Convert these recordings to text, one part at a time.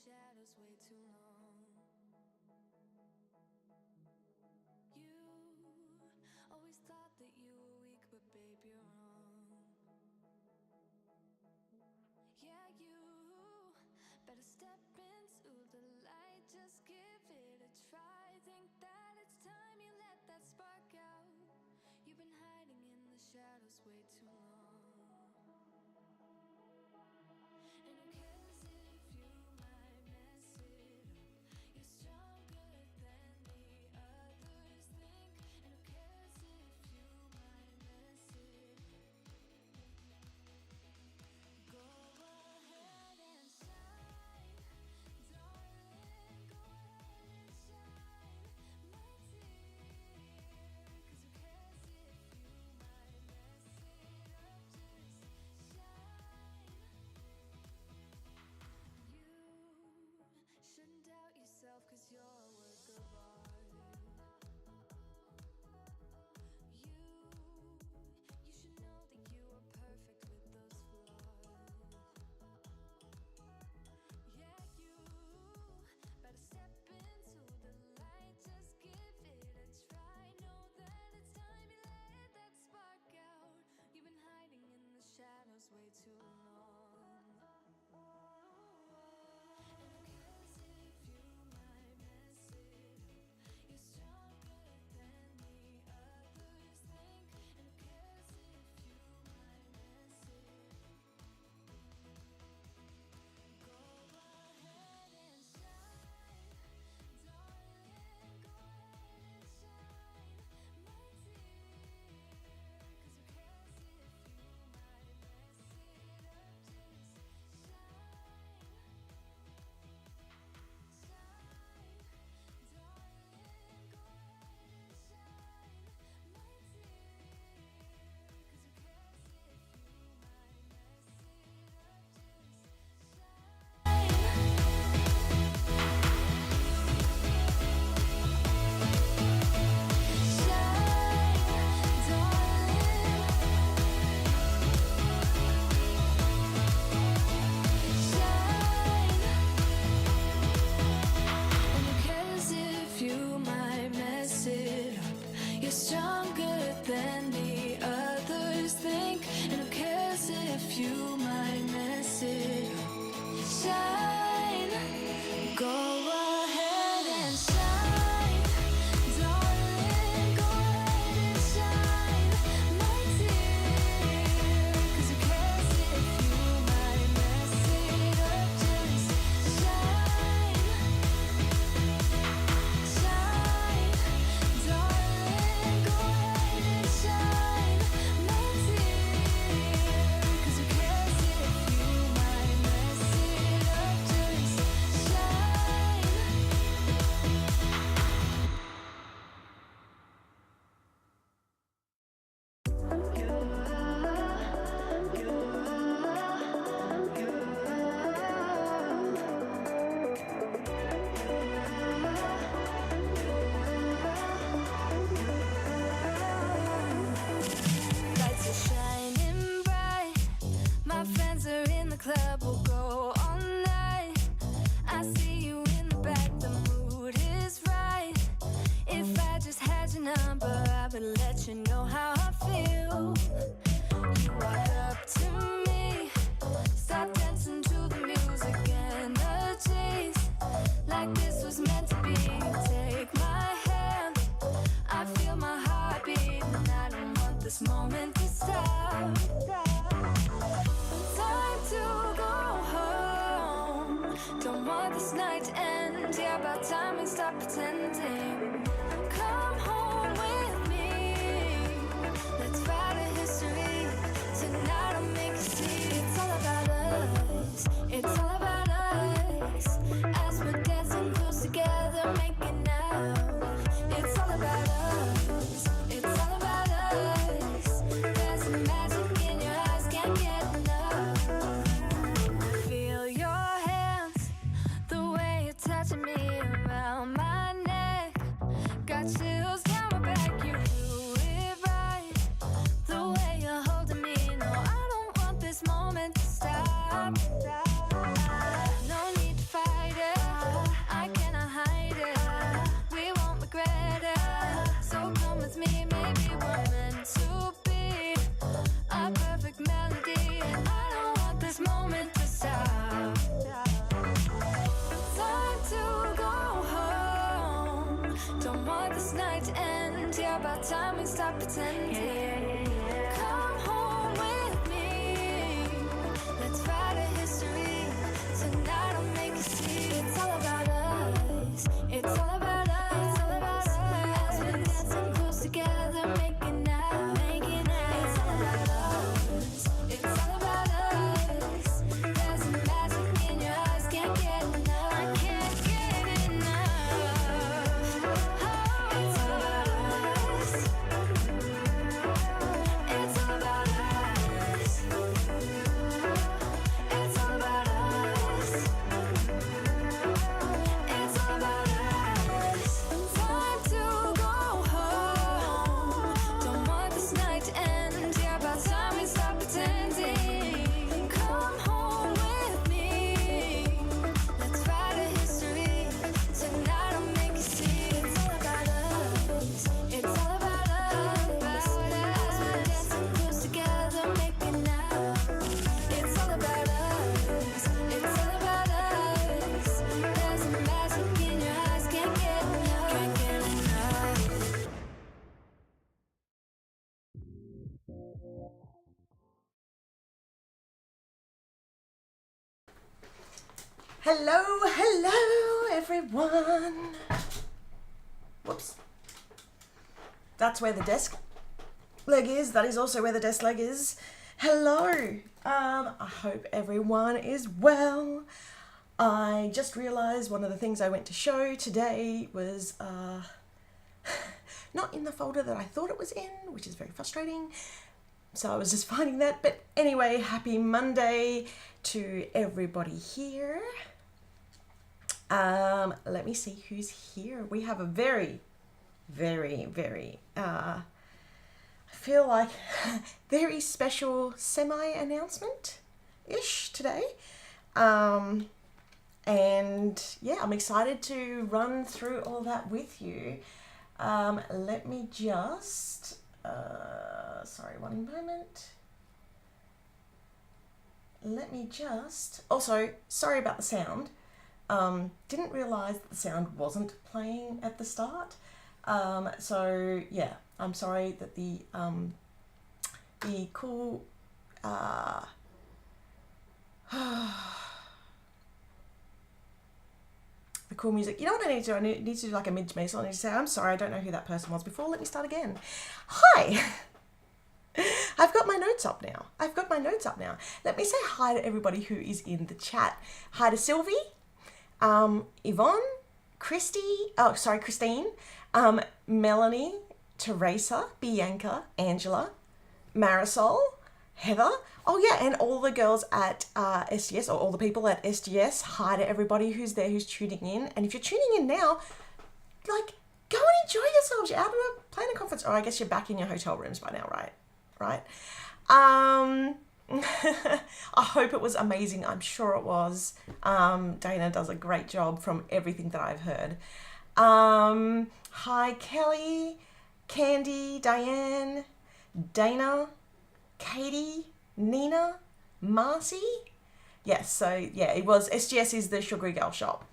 shadows way too long. You always thought that you were weak, but babe, you're wrong. Yeah, you better step into the light, just give it a try. Think that it's time you let that spark out. You've been hiding in the shadows way too long. And who cares if you might mess it up? You're stronger than the others think. And who cares if you might mess it up? Go ahead and shine, darling. Go ahead and shine, my dear. 'Cause who cares if you might mess it up? Just shine. You shouldn't doubt yourself, 'cause you're a work of art. You should know that you are perfect with those flaws. Yeah, you better step into the light, just give it a try. Know that it's time you let that spark out. You've been hiding in the shadows way too long. And who cares if you might mess it up? You're stronger than the others think. And who cares if you might mess it up? Go ahead and shine, darling. Go ahead and shine, my dear. 'Cause who cares if you might mess it up? Just shine, shine, darling. Go ahead and shine, my dear. 'Cause who cares if you might mess it up? Just shine. You're stronger than the others think. And who cares if you might mess it up? Shine, go ahead and shine, darling. Go ahead and shine, my dear. 'Cause who cares if you might mess it up? Just shine, shine, darling. Go ahead and shine, my dear. 'Cause who cares if you might mess it up? Just shine. Lights are shining bright. My friends are in the club, we'll go all night. I see you in the back, the mood is right. If I just had your number, I would let you know how I feel. You walk up to me, start dancing to the music and the chase. Like this was meant to be. Take my hand, I feel my heart beat, and I don't want this moment to stop. Time to go home. Don't want this night a perfect melody, and I don't want this moment to stop. Time to go home. Don't want this night to end. Yeah, about time we stop pretending. Come home with me. Let's write a history. Tonight I'll make you see. It's all about us. It's all about us. It's all about us. As we're dancing close together, making out, making out. It's all about us. It's all about us. There's a magic in your eyes, can't get enough. I can't get enough. Oh, it's all about us. It's all about us. It's all about us. It's all about us. Time to go home. Don't want this night to end. Yeah, about time we stop pretending. Come home with me. Let's write a history. Tonight I'll make you see. It's all about us. It's all about us. As we're dancing close together, making out. It's all about us. It's all about us. There's a magic in your eyes, can't get enough. Can't get enough. Hello, everyone. Whoops. That's where the desk leg is. That is also where the desk leg is. Hello. I hope everyone is well. I just realized one of the things I went to show today was not in the folder that I thought it was in, which is very frustrating. So I was just finding that. But anyway, happy Monday to everybody here. Let me see who's here. We have a very, I feel like very special semi-announcement-ish today. And yeah, I'm excited to run through all that with you. Let me just, sorry, one moment. Let me just, also, sorry about the sound. Didn't realize that the sound wasn't playing at the start. So yeah, I'm sorry that the cool, the cool music. You know what I need to do? I need to do like a mid-mix. I need to say, I'm sorry, I don't know who that person was before. Let me start again. Hi. I've got my notes up now. Let me say hi to everybody who is in the chat. Hi to Sylvie, Yvonne, Christine, Melanie, Teresa, Bianca, Angela, Marisol, Heather. Oh yeah, and all the girls at SGS, or all the people at SGS. Hi to everybody who's there, who's tuning in. And if you're tuning in now, like, go and enjoy yourselves. You're out of a planning conference. Or I guess you're back in your hotel rooms by now, right? I hope it was amazing. I'm sure it was. Dana does a great job from everything that I've heard. Hi, Kelly, Candy, Diane, Dana, Katie, Nina, Marcy. Yes, so yeah, it was, SGS is the Sugary Girl Shop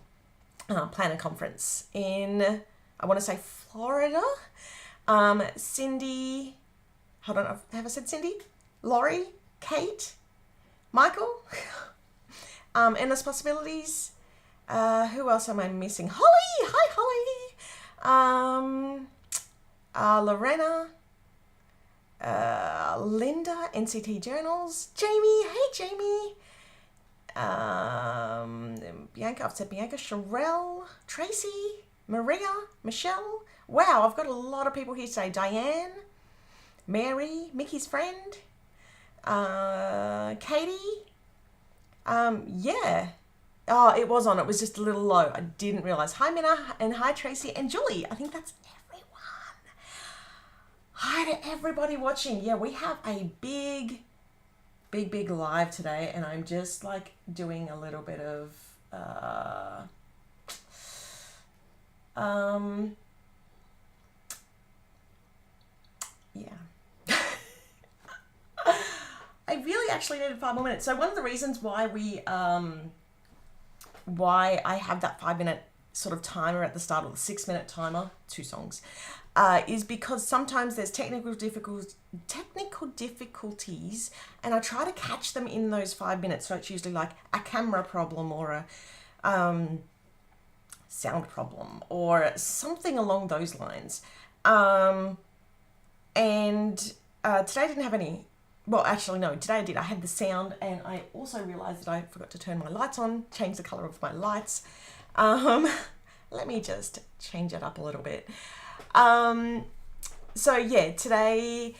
planner conference in, I want to say Florida. Cindy, hold on, have I said Cindy? Laurie, Kate, Michael, Endless Possibilities. Who else am I missing? Holly, hi Holly. Lorena, Linda, NCT Journals, Jamie, hey Jamie. Bianca, I've said Bianca, Sherelle, Tracy, Maria, Michelle. Wow, I've got a lot of people here today. Diane, Mary, Mickey's friend, Katie. Yeah. Oh, it was on. It was just a little low. I didn't realize. Hi, Minna, and hi, Tracy and Julie. I think that's everyone. Hi to everybody watching. Yeah, we have a big live today, and I'm just like doing a little bit of yeah. really actually needed 5 more minutes. So one of the reasons why why I have that 5-minute sort of timer at the start, or the 6-minute timer, 2 songs, is because sometimes there's technical difficulties, and I try to catch them in those 5 minutes. So it's usually like a camera problem or a sound problem or something along those lines. And today I didn't have any. Well, actually, no, today I did. I had the sound, and I also realised that I forgot to turn my lights on, change the colour of my lights. Let me just change it up a little bit. So yeah, today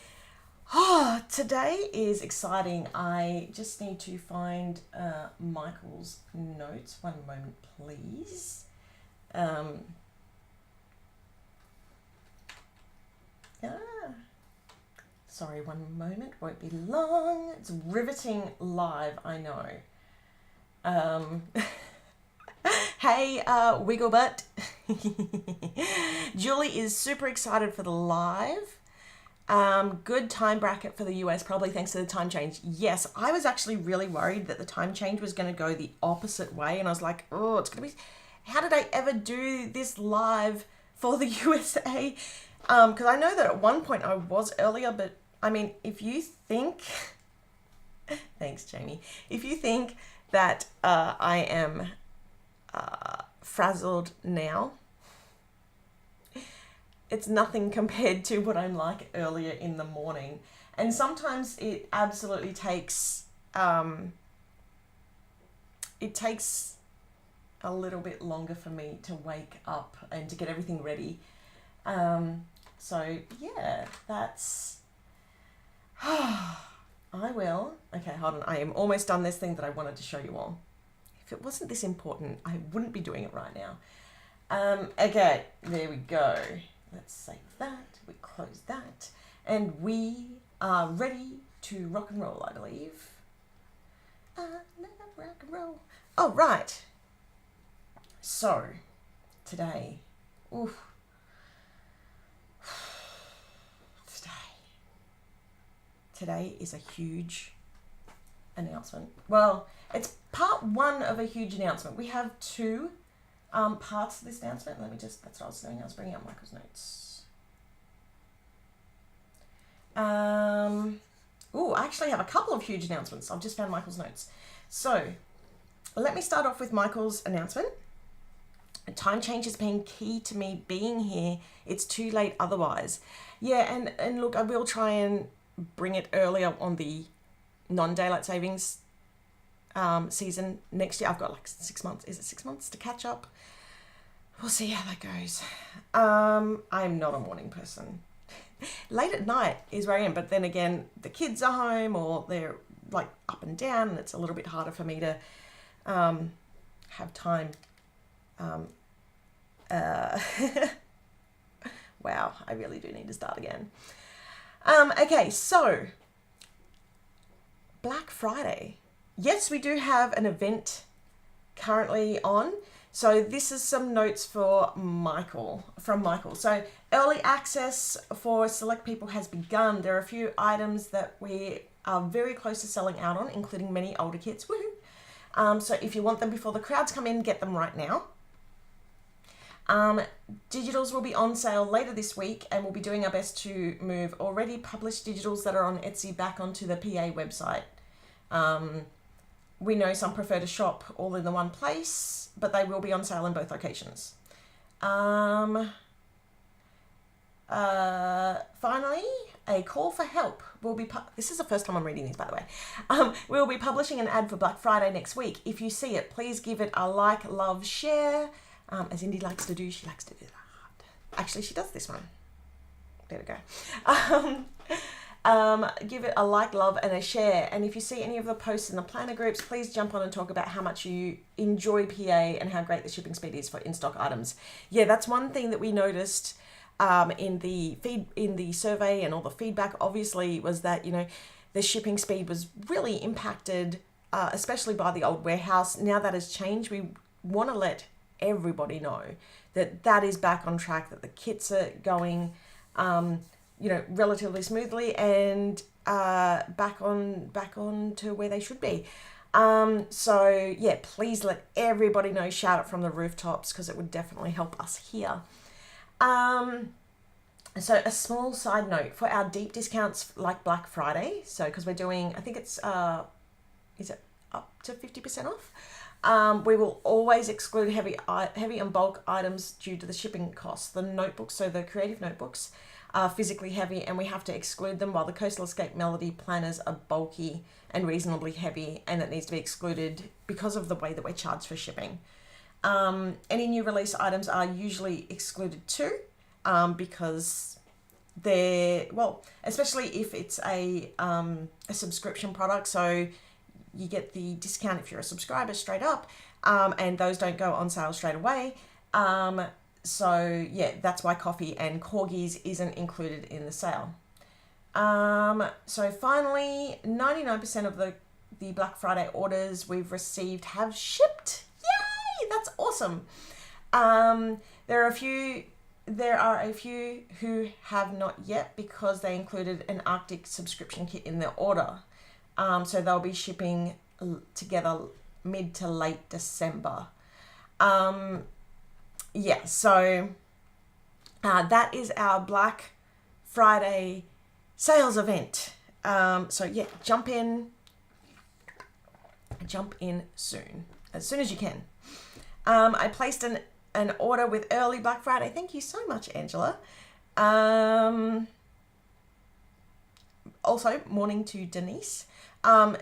is exciting. I just need to find Michael's notes. One moment, please. Sorry, one moment, won't be long. It's riveting live, I know. Hey, Wigglebutt. Julie is super excited for the live. Good time bracket for the US, probably thanks to the time change. Yes, I was actually really worried that the time change was going to go the opposite way. And I was like, oh, it's going to be... How did I ever do this live for the USA? Because I know that at one point I was earlier, but I mean, if you think... Thanks, Jamie. If you think that I am frazzled now, it's nothing compared to what I'm like earlier in the morning. And sometimes it absolutely takes, it takes a little bit longer for me to wake up and to get everything ready. So yeah, that's, I will. Okay, hold on. I am almost done this thing that I wanted to show you all. If it wasn't this important, I wouldn't be doing it right now. Okay, there we go. Let's save that. We close that. And we are ready to rock and roll, I believe. I love rock and roll. Oh, right. So, today. Oof. Today is a huge announcement. Well, it's part one of a huge announcement. We have 2 parts to this announcement. That's what I was doing. I was bringing up Michael's notes. I actually have a couple of huge announcements. I've just found Michael's notes. So, let me start off with Michael's announcement. Time change has been key to me being here. It's too late otherwise. Yeah, and look, I will try and bring it earlier on the non-daylight savings season next year. I've got like 6 months. Is it 6 months to catch up? We'll see how that goes. I'm not a morning person. Late at night is where I am, but then again, the kids are home or they're like up and down, and it's a little bit harder for me to have time. Wow, I really do need to start again. Okay, so Black Friday. Yes, we do have an event currently on. So this is some notes for Michael, from Michael. So early access for select people has begun. There are a few items that we are very close to selling out on, including many older kits. Woohoo! So if you want them before the crowds come in, get them right now. Digitals will be on sale later this week, and we'll be doing our best to move already published digitals that are on Etsy back onto the PA website. We know some prefer to shop all in the one place, but they will be on sale in both locations. Finally, a call for help will be... This is the first time I'm reading these, by the way. We'll be publishing an ad for Black Friday next week. If you see it, please give it a like, love, share. As Indy likes to do, she likes to do that. Actually, she does this one. There we go. Give it a like, love, and a share. And if you see any of the posts in the planner groups, please jump on and talk about how much you enjoy PA and how great the shipping speed is for in-stock items. Yeah, that's one thing that we noticed in the survey and all the feedback, obviously, was that, you know, the shipping speed was really impacted, especially by the old warehouse. Now that has changed. We want to let everybody know that that is back on track, that the kits are going, you know, relatively smoothly, and back on to where they should be. So yeah, please let everybody know, shout it from the rooftops, because it would definitely help us here. So a small side note for our deep discounts like Black Friday. So because we're doing, I think it's is it up to 50% off? We will always exclude heavy and bulk items due to the shipping costs. The notebooks, so the creative notebooks, are physically heavy, and we have to exclude them, while the Coastal Escape Melody planners are bulky and reasonably heavy, and it needs to be excluded because of the way that we're charged for shipping. Any new release items are usually excluded too, because they're, well, especially if it's a subscription product, so you get the discount if you're a subscriber straight up, and those don't go on sale straight away. So yeah, that's why coffee and corgis isn't included in the sale. So finally, 99% of the Black Friday orders we've received have shipped. Yay! That's awesome. There are a few who have not yet, because they included an Arctic subscription kit in their order. So they'll be shipping together mid to late December. Yeah, so that is our Black Friday sales event. So yeah, jump in soon, as soon as you can. I placed an order with early Black Friday. Thank you so much, Angela. Also, morning to Denise.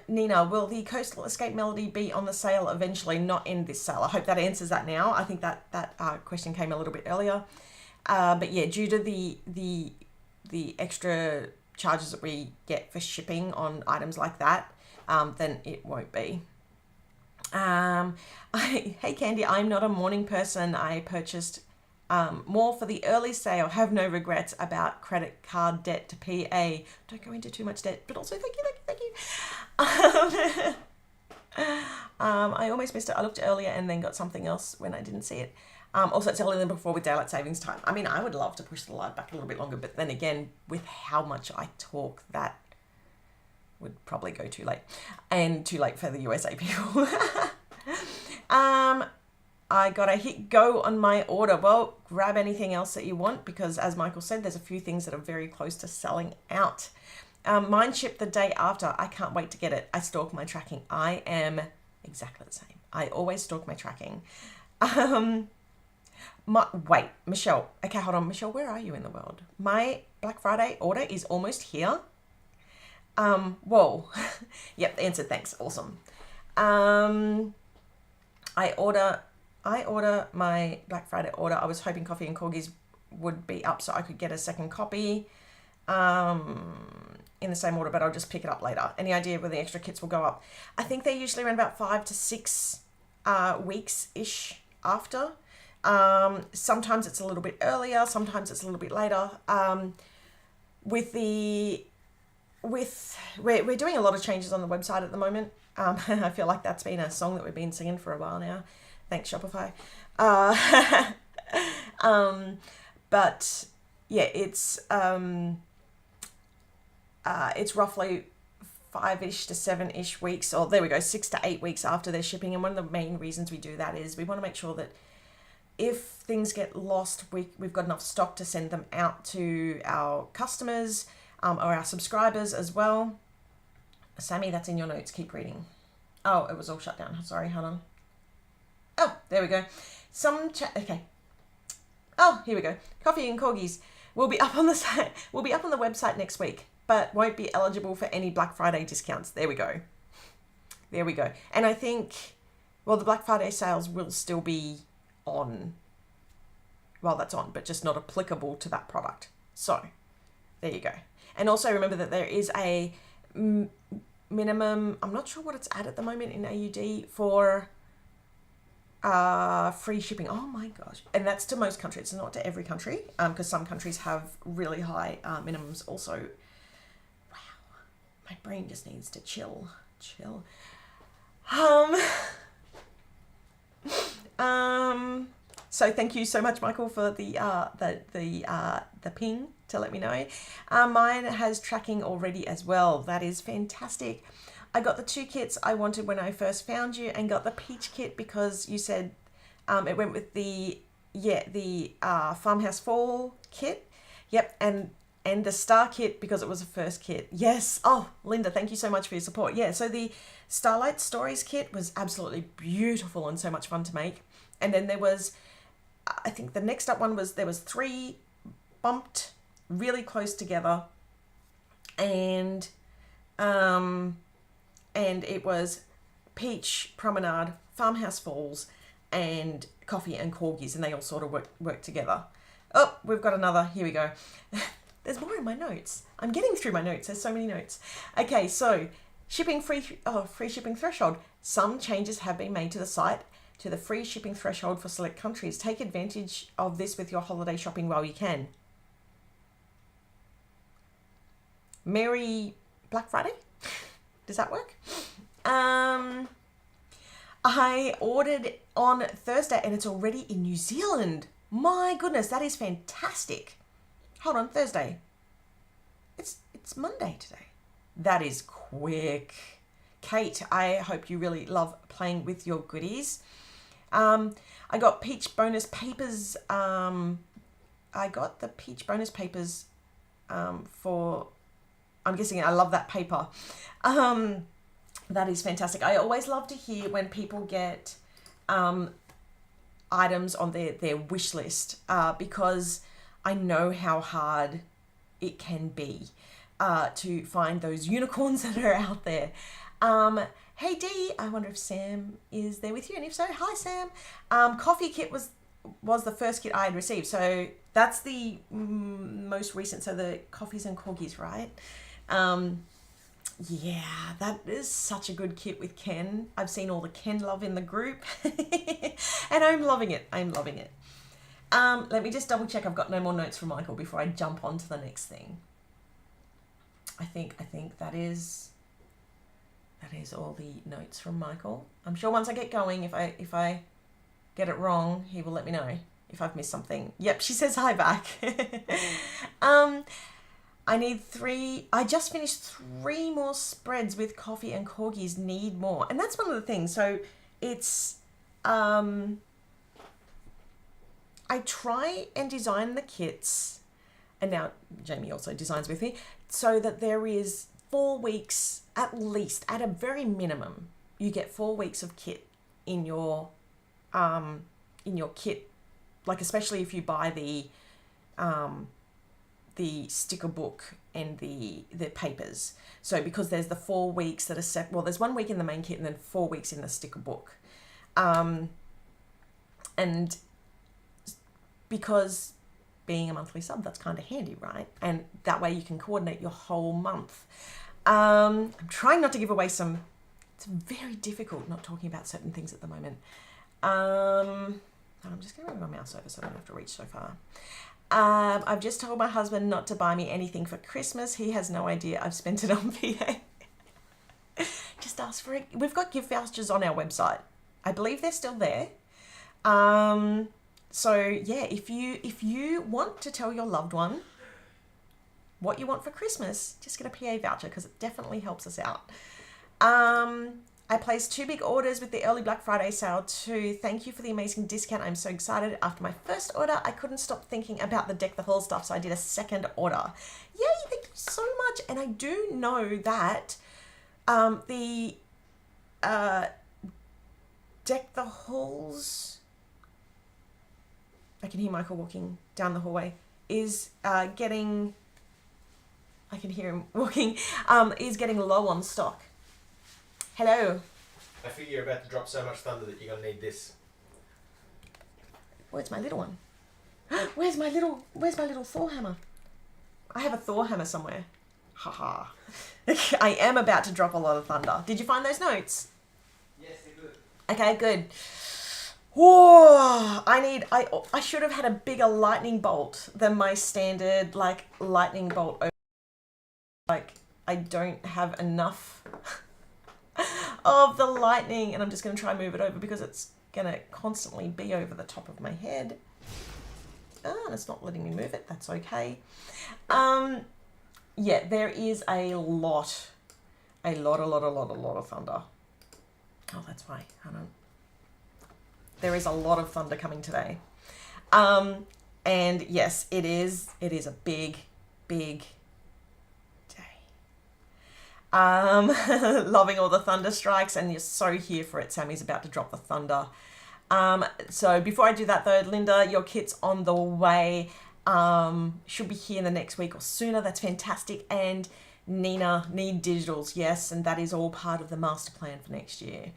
Nina, will the Coastal Escape Melody be on the sale eventually? Not in this sale. I hope that answers that now. I think that question came a little bit earlier. But yeah, due to the extra charges that we get for shipping on items like that, then it won't be. Hey Candy, I'm not a morning person. I purchased more for the early sale. Have no regrets about credit card debt to PA. Don't go into too much debt, but also thank you. I almost missed it. I looked earlier and then got something else when I didn't see it. Also, it's earlier than before with daylight savings time. I mean, I would love to push the live back a little bit longer, but then again, with how much I talk, that would probably go too late, and too late for the USA people. I gotta hit go on my order. Well, grab anything else that you want, because as Michael said, there's a few things that are very close to selling out. Mine shipped the day after. I can't wait to get it. I stalk my tracking. I am exactly the same. I always stalk my tracking. Wait, Michelle. Okay, hold on. Michelle, where are you in the world? My Black Friday order is almost here. Whoa. Yep, the answer, thanks. Awesome. I order my Black Friday order. I was hoping Coffee and Corgis would be up so I could get a second copy in the same order, but I'll just pick it up later. Any idea where the extra kits will go up? I think they usually run about 5 to 6 weeks-ish after. Sometimes it's a little bit earlier, sometimes it's a little bit later. We're doing a lot of changes on the website at the moment. I feel like that's been a song that we've been singing for a while now. Thanks, Shopify. But yeah, it's roughly 5-ish to 7-ish weeks, or there we go, 6 to 8 weeks after they're shipping. And one of the main reasons we do that is we want to make sure that if things get lost, we've got enough stock to send them out to our customers, or our subscribers as well. Sammy, that's in your notes. Keep reading. Oh, it was all shut down. Sorry, hold on. Oh, there we go. Okay. Oh, here we go. Coffee and Corgis will be up on the site. Will be up on the website next week, but won't be eligible for any Black Friday discounts. There we go. There we go. And I think, well, the Black Friday sales will still be on. Well, that's on, but just not applicable to that product. So, there you go. And also remember that there is a minimum, I'm not sure what it's at the moment in AUD for free shipping. Oh my gosh. And that's to most countries, it's not to every country, because some countries have really high minimums also. Wow. My brain just needs to chill. So thank you so much, Michael, for the ping to let me know. Mine has tracking already as well. That is fantastic. I got the 2 kits I wanted when I first found you, and got the peach kit because you said it went with the Farmhouse Fall kit. Yep, and the Star kit because it was the first kit. Yes. Oh, Linda, thank you so much for your support. Yeah, so the Starlight Stories kit was absolutely beautiful and so much fun to make. And then there was, I think the next up one was, there was 3 bumped really close together, and it was Peach, Promenade, Farmhouse Falls, and Coffee and Corgis, and they all sort of work together. Oh, we've got another. Here we go. There's more in my notes. I'm getting through my notes. There's so many notes. Okay, so free shipping threshold. Some changes have been made to the site to the free shipping threshold for select countries. Take advantage of this with your holiday shopping while you can. Merry Black Friday? Does that work? I ordered on Thursday and it's already in New Zealand. My goodness, that is fantastic. Hold on, Thursday. It's Monday today. That is quick. Kate, I hope you really love playing with your goodies. I got peach bonus papers. I got the peach bonus papers for, I'm guessing I love that paper. That is fantastic. I always love to hear when people get items on their wish list because I know how hard it can be to find those unicorns that are out there. Hey Dee, I wonder if Sam is there with you, and if so, hi Sam. Coffee kit was the first kit I had received, so that's the most recent, so the Coffees and Corgis, right? Yeah, that is such a good kit with Ken. I've seen all the Ken love in the group and I'm loving it. Let me just double check I've got no more notes from Michael before I jump on to the next thing. I think that is all the notes from Michael. I'm sure once I get going, if I get it wrong, he will let me know if I've missed something. Yep, she says hi back. I need 3. I just finished 3 more spreads with Coffee and Corgis. Need more, and that's one of the things. So it's I try and design the kits, and now Jamie also designs with me, so that there is 4 weeks at least, at a very minimum. You get 4 weeks of kit in your kit, like especially if you buy the sticker book and the papers. So because there's the 4 weeks that are set, well, there's 1 week in the main kit and then 4 weeks in the sticker book. And because being a monthly sub, that's kind of handy, right? And that way you can coordinate your whole month. I'm trying not to give away some, it's very difficult not talking about certain things at the moment. I'm just going to move my mouse over so I don't have to reach so far. I've just told my husband not to buy me anything for Christmas. He has no idea I've spent it on VA. Just ask for it. We've got gift vouchers on our website. I believe they're still there. So yeah, if you want to tell your loved one what you want for Christmas, just get a PA voucher because it definitely helps us out. I placed 2 big orders with the early Black Friday sale too. Thank you for the amazing discount. I'm so excited. After my first order, I couldn't stop thinking about the Deck the Hall stuff, so I did a second order. Yay, thank you so much. And I do know that the Deck the Halls, I can hear Michael walking down the hallway, is getting, I can hear him walking, is getting low on stock. Hello. I figure you're about to drop so much thunder that you're going to need this. Where's my little one? Where's my little Thor hammer? I have a Thor hammer somewhere. Haha. I am about to drop a lot of thunder. Did you find those notes? Yes, they're good. Okay, good. Whoa, I should have had a bigger lightning bolt than my standard lightning bolt. I don't have enough of the lightning, and I'm just going to try and move it over because it's gonna constantly be over the top of my head. And it's not letting me move it. That's okay. Yeah, there is a lot of thunder. Oh, that's why. Hold on. There is a lot of thunder coming today. And yes, it is a big day. Loving all the thunder strikes, and you're so here for it. Sammy's about to drop the thunder. So before I do that though, Linda, your kit's on the way. Should be here in the next week or sooner. That's fantastic. And Nina, need digitals, yes, and that is all part of the master plan for next year.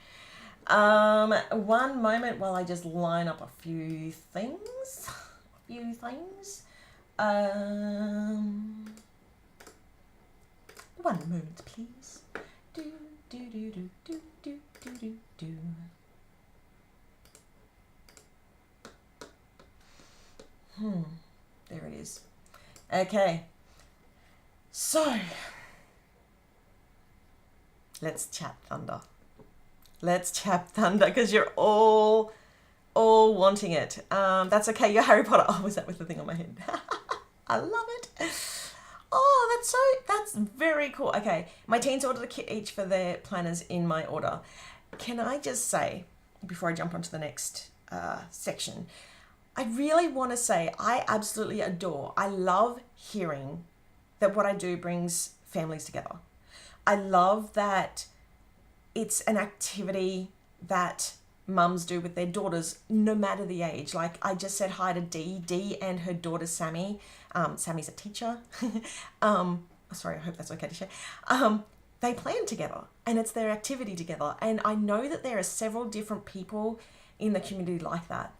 One moment while I just line up a few things. One moment, please. There it is. Okay. So, let's chat thunder. Let's chat thunder, because you're all wanting it. That's okay. You're Harry Potter. Oh, was that with the thing on my head? I love it. Oh, that's very cool. Okay, my teens ordered a kit each for their planners in my order. Can I just say, before I jump onto the next section, I really want to say I absolutely adore, I love hearing that what I do brings families together. I love that it's an activity that mums do with their daughters, no matter the age. Like, I just said hi to Dee and her daughter Sami. Sammy's a teacher. Sorry, I hope that's okay to share. They plan together, and it's their activity together. And I know that there are several different people in the community like that.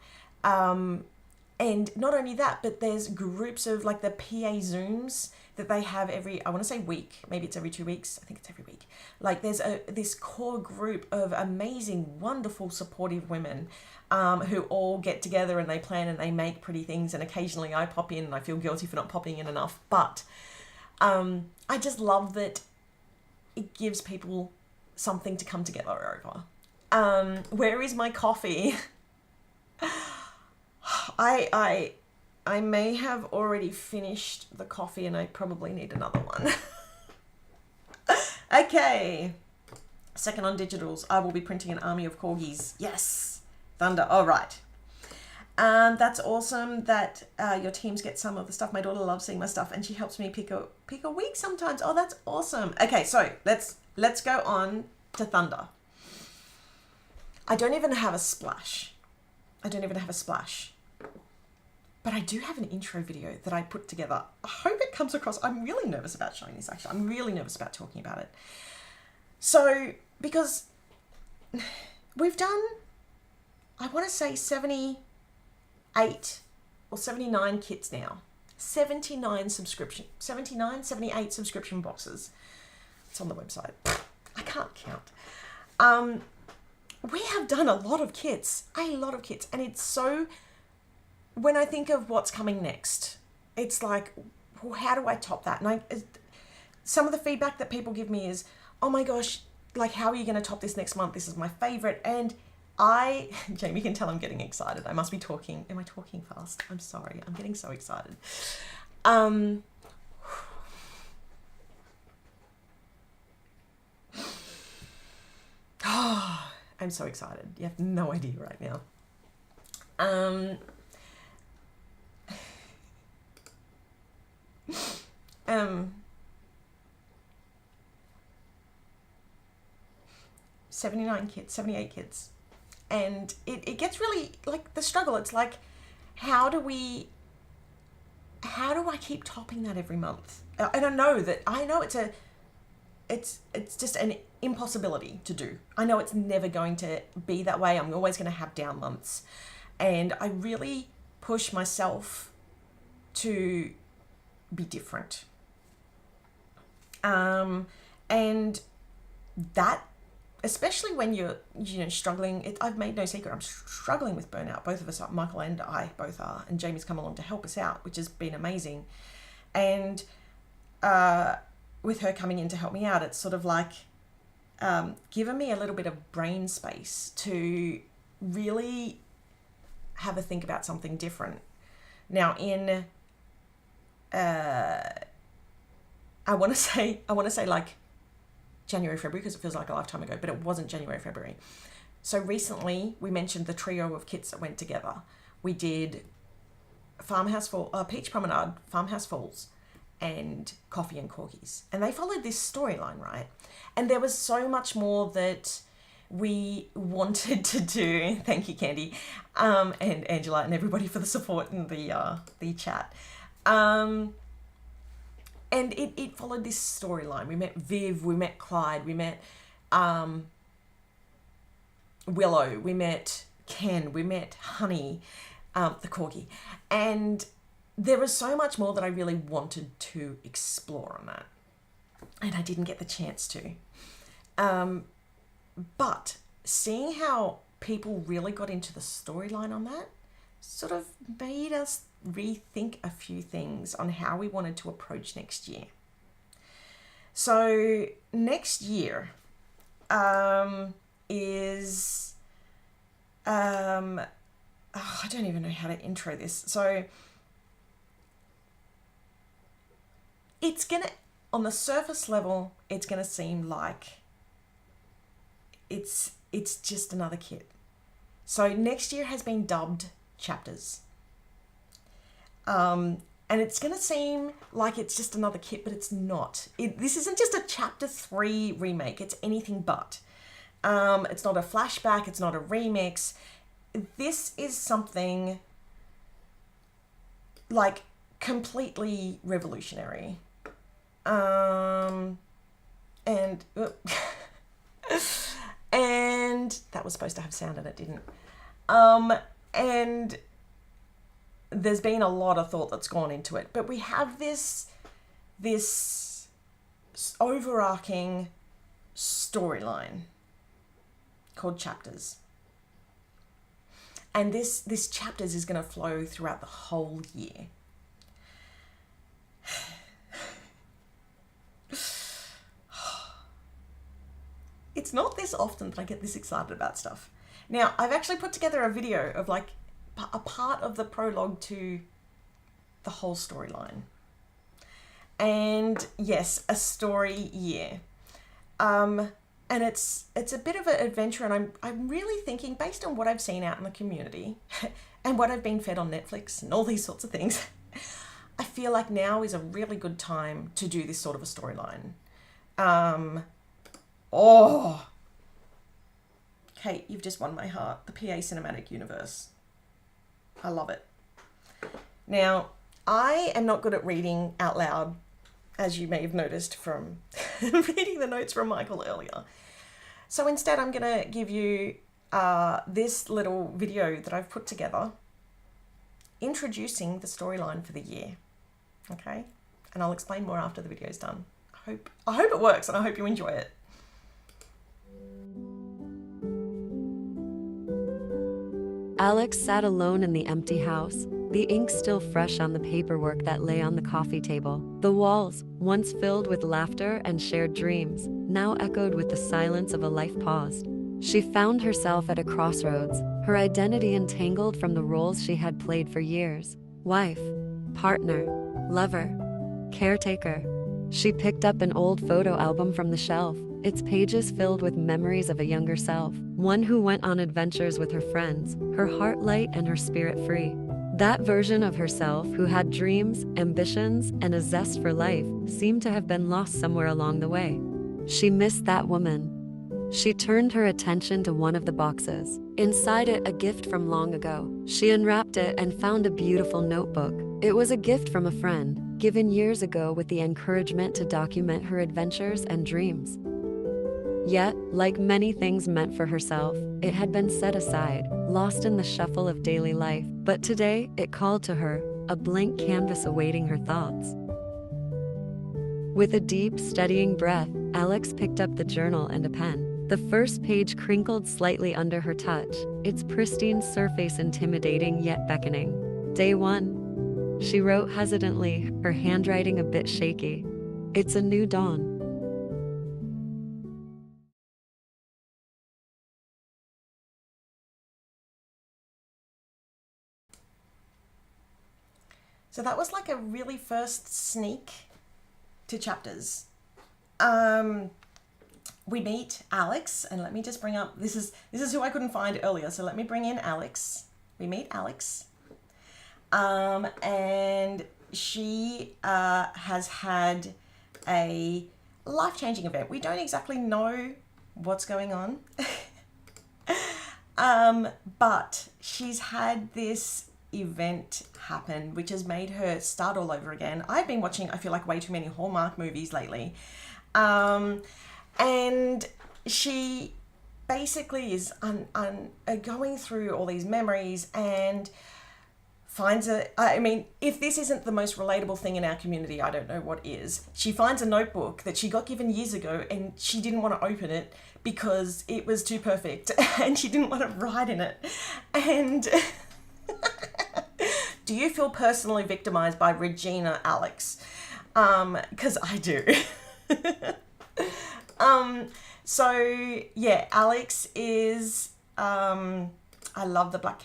And not only that, but there's groups of like the PA Zooms that they have every, I want to say week, maybe it's every 2 weeks. I think it's every week. Like, there's this core group of amazing, wonderful, supportive women who all get together and they plan and they make pretty things. And occasionally I pop in and I feel guilty for not popping in enough. But I just love that it gives people something to come together over. Where is my coffee? I may have already finished the coffee and I probably need another one. Okay. Second on digitals, I will be printing an army of corgis. Yes. Thunder. All right. That's awesome that your teams get some of the stuff. My daughter loves seeing my stuff and she helps me pick a week sometimes. Oh, that's awesome. Okay, so let's go on to thunder. I don't even have a splash. But I do have an intro video that I put together. I hope it comes across. I'm really nervous about showing this, actually. I'm really nervous about talking about it. So, because we've done, I want to say 78 or 79 kits now. 78 subscription boxes. It's on the website. I can't count. We have done a lot of kits. And it's so... When I think of what's coming next, it's like, well, how do I top that? And some of the feedback that people give me is, oh my gosh, like, how are you going to top this next month? This is my favorite. And Jamie can tell I'm getting excited. I must be talking. Am I talking fast? I'm sorry. I'm getting so excited. I'm so excited. You have no idea right now. 78 kids. And it gets really, like, the struggle. It's like, how do I keep topping that every month? And I know it's just an impossibility to do. I know it's never going to be that way. I'm always going to have down months. And I really push myself to be different. And that, especially when you're struggling, I've made no secret, I'm struggling with burnout. Both of us are, Michael and I both are, and Jamie's come along to help us out, which has been amazing. And with her coming in to help me out, it's sort of like given me a little bit of brain space to really have a think about something different. Now, in I want to say like January, February, because it feels like a lifetime ago, but it wasn't January, February. So recently we mentioned the trio of kits that went together. We did Peach Promenade, Farmhouse Falls, and Coffee and Corgis. And they followed this storyline, right? And there was so much more that we wanted to do. Thank you, Candy, and Angela, and everybody for the support in the chat. And it followed this storyline. We met Viv, we met Clyde, we met Willow, we met Ken, we met Honey, the corgi. And there was so much more that I really wanted to explore on that. And I didn't get the chance to. But seeing how people really got into the storyline on that sort of made us rethink a few things on how we wanted to approach next year. So next year is I don't even know how to intro this. So it's gonna, on the surface level, it's gonna seem like it's just another kit. So next year has been dubbed Chapters. And it's going to seem like it's just another kit, but it's not. This isn't just a Chapter 3 remake. It's anything but. It's not a flashback. It's not a remix. This is something like completely revolutionary. And and that was supposed to have sound and it didn't. And there's been a lot of thought that's gone into it, but we have this overarching storyline called Chapters. And this Chapters is going to flow throughout the whole year. It's not this often that I get this excited about stuff. Now, I've actually put together a video of like a part of the prologue to the whole storyline. And yes, a story year. And it's a bit of an adventure, and I'm really thinking, based on what I've seen out in the community and what I've been fed on Netflix and all these sorts of things, I feel like now is a really good time to do this sort of a storyline. Kate, you've just won my heart. The PA Cinematic Universe. I love it. Now, I am not good at reading out loud, as you may have noticed from reading the notes from Michael earlier. So instead, I'm going to give you this little video that I've put together introducing the storyline for the year. Okay? And I'll explain more after the video's done. I hope it works, and I hope you enjoy it. Alex sat alone in the empty house, the ink still fresh on the paperwork that lay on the coffee table. The walls, once filled with laughter and shared dreams, now echoed with the silence of a life paused. She found herself at a crossroads, her identity entangled from the roles she had played for years. Wife, partner, lover, caretaker. She picked up an old photo album from the shelf, its pages filled with memories of a younger self, one who went on adventures with her friends, her heart light and her spirit free. That version of herself, who had dreams, ambitions, and a zest for life, seemed to have been lost somewhere along the way. She missed that woman. She turned her attention to one of the boxes. Inside it, a gift from long ago. She unwrapped it and found a beautiful notebook. It was a gift from a friend, given years ago with the encouragement to document her adventures and dreams. Yet, like many things meant for herself, it had been set aside, lost in the shuffle of daily life. But today, it called to her, a blank canvas awaiting her thoughts. With a deep, steadying breath, Alex picked up the journal and a pen. The first page crinkled slightly under her touch, its pristine surface intimidating yet beckoning. Day 1. She wrote hesitantly, her handwriting a bit shaky. It's a new dawn. So that was like a really first sneak to chapters. We meet Alex, and let me just bring up, this is who I couldn't find earlier, so let me bring in Alex. We meet Alex. And she has had a life-changing event. We don't exactly know what's going on. But she's had this event happen which has made her start all over again. I've been watching, I feel like, way too many Hallmark movies lately. And she basically is going through all these memories and finds if this isn't the most relatable thing in our community, I don't know what is. She finds a notebook that she got given years ago and she didn't want to open it because it was too perfect and she didn't want to write in it. And do you feel personally victimized by Regina, Alex? Because I do. So yeah, Alex is, I love the blank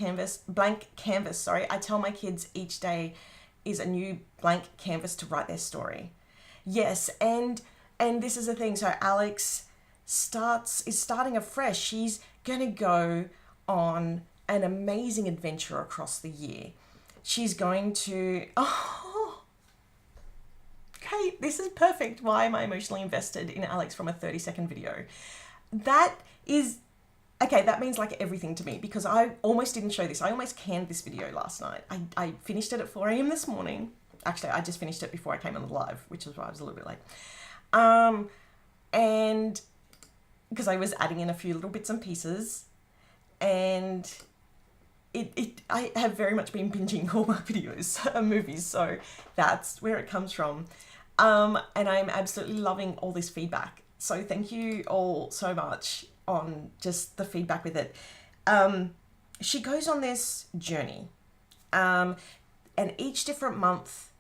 canvas, sorry. I tell my kids each day is a new blank canvas to write their story. Yes, and this is the thing. So Alex is starting afresh. She's going to go on an amazing adventure across the year. She's going to, okay, this is perfect. Why am I emotionally invested in Alex from a 30-second video? That means like everything to me because I almost didn't show this. I almost canned this video last night. I finished it at 4 a.m. this morning. Actually, I just finished it before I came on the live, which is why I was a little bit late. And because I was adding in a few little bits and pieces, and I have very much been binging Hallmark videos, movies, so that's where it comes from. And I'm absolutely loving all this feedback. So thank you all so much on just the feedback with it. She goes on this journey, and each different month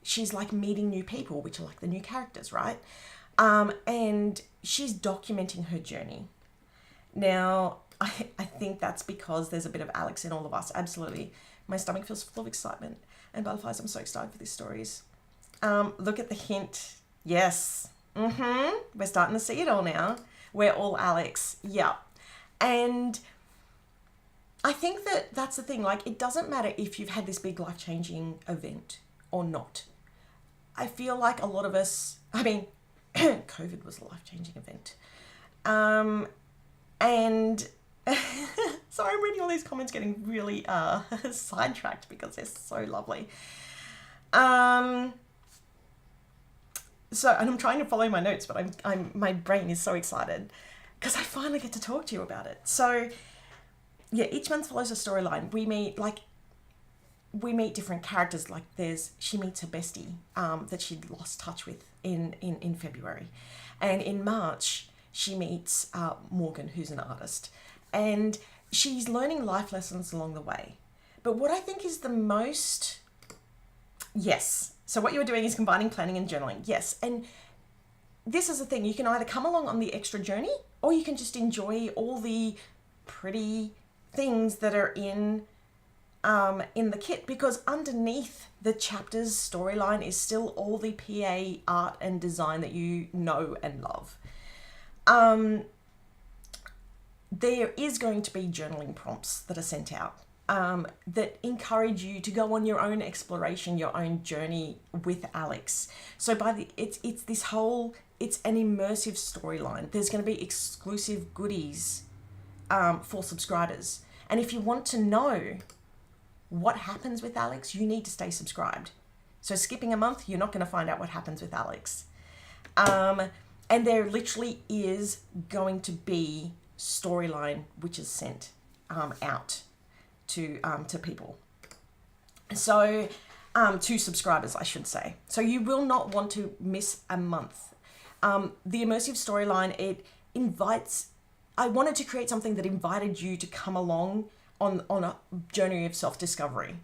she's like meeting new people, which are like the new characters, right? And she's documenting her journey. Now, I think that's because there's a bit of Alex in all of us. Absolutely. My stomach feels full of excitement and butterflies. I'm so excited for these stories. Look at the hint. Yes. We're starting to see it all now. We're all Alex. Yeah. And I think that's the thing. Like, it doesn't matter if you've had this big life-changing event or not. I feel like a lot of us, COVID was a life-changing event. And sorry, I'm reading all these comments getting really sidetracked because they're so lovely. So, and I'm trying to follow my notes, but my brain is so excited because I finally get to talk to you about it. So, yeah, each month follows a storyline. We meet different characters. Like she meets her bestie that she'd lost touch with in February, and in March she meets Morgan, who's an artist, and she's learning life lessons along the way. But what I think is the most, yes. So what you were doing is combining planning and journaling. Yes. And this is the thing. You can either come along on the extra journey or you can just enjoy all the pretty things that are in the kit, because underneath the chapter's storyline is still all the PA art and design that you know and love. There is going to be journaling prompts that are sent out. That encourage you to go on your own exploration, your own journey with Alex. So it's an immersive storyline. There's going to be exclusive goodies for subscribers. And if you want to know what happens with Alex, you need to stay subscribed. So skipping a month, you're not going to find out what happens with Alex. And there literally is going to be storyline which is sent out to people. So, to subscribers, I should say. So you will not want to miss a month. The immersive storyline, I wanted to create something that invited you to come along on a journey of self-discovery.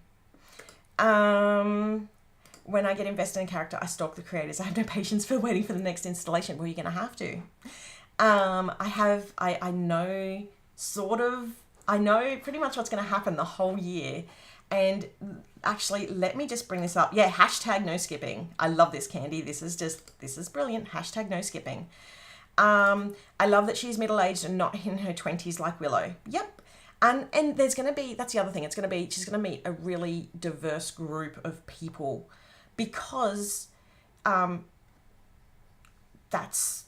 When I get invested in a character, I stalk the creators. I have no patience for waiting for the next installation. Well, you're going to have to. I know pretty much what's going to happen the whole year. And actually, let me just bring this up. Yeah, hashtag no skipping. I love this, Candy. This is brilliant. Hashtag no skipping. I love that she's middle-aged and not in her 20s like Willow. Yep. And there's going to be, that's the other thing, she's going to meet a really diverse group of people because that's,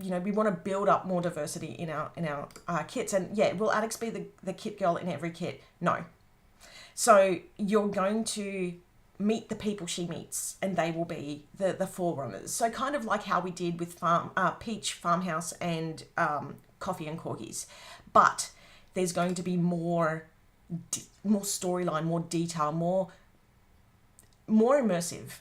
you know, we want to build up more diversity in our kits. And yeah, will Alex be the kit girl in every kit? No. So you're going to meet the people she meets, and they will be the forerunners. So kind of like how we did with Peach, Farmhouse, and Coffee and Corgis. But there's going to be more storyline, more detail, more immersive,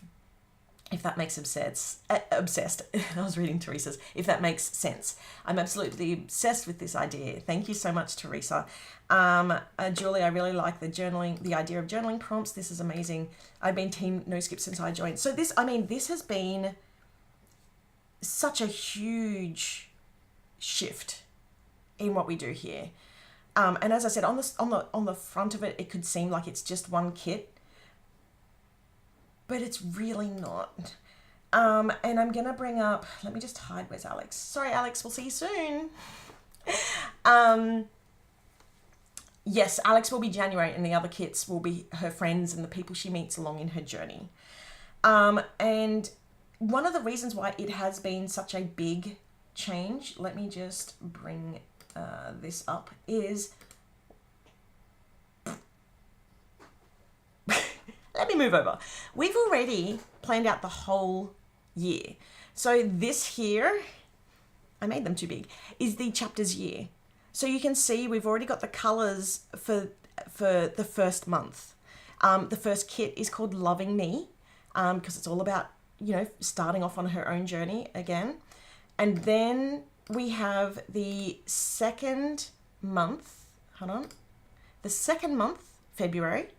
if that makes sense. Obsessed. I was reading Teresa's. If that makes sense. I'm absolutely obsessed with this idea. Thank you so much, Teresa. Julie, I really like the idea of journaling prompts. This is amazing. I've been team no skip since I joined. So this has been such a huge shift in what we do here. And as I said, on the front of it, it could seem like it's just one kit, but it's really not. And I'm gonna bring up, let me just hide, where's Alex? Sorry, Alex, we'll see you soon. Yes, Alex will be January, and the other kits will be her friends and the people she meets along in her journey. And one of the reasons why it has been such a big change, let me just bring this up, is let me move over. We've already planned out the whole year. So this here, I made them too big, is the chapters year. So you can see we've already got the colors for the first month. The first kit is called Loving Me, because it's all about, you know, starting off on her own journey again. And then we have the second month, the second month, February,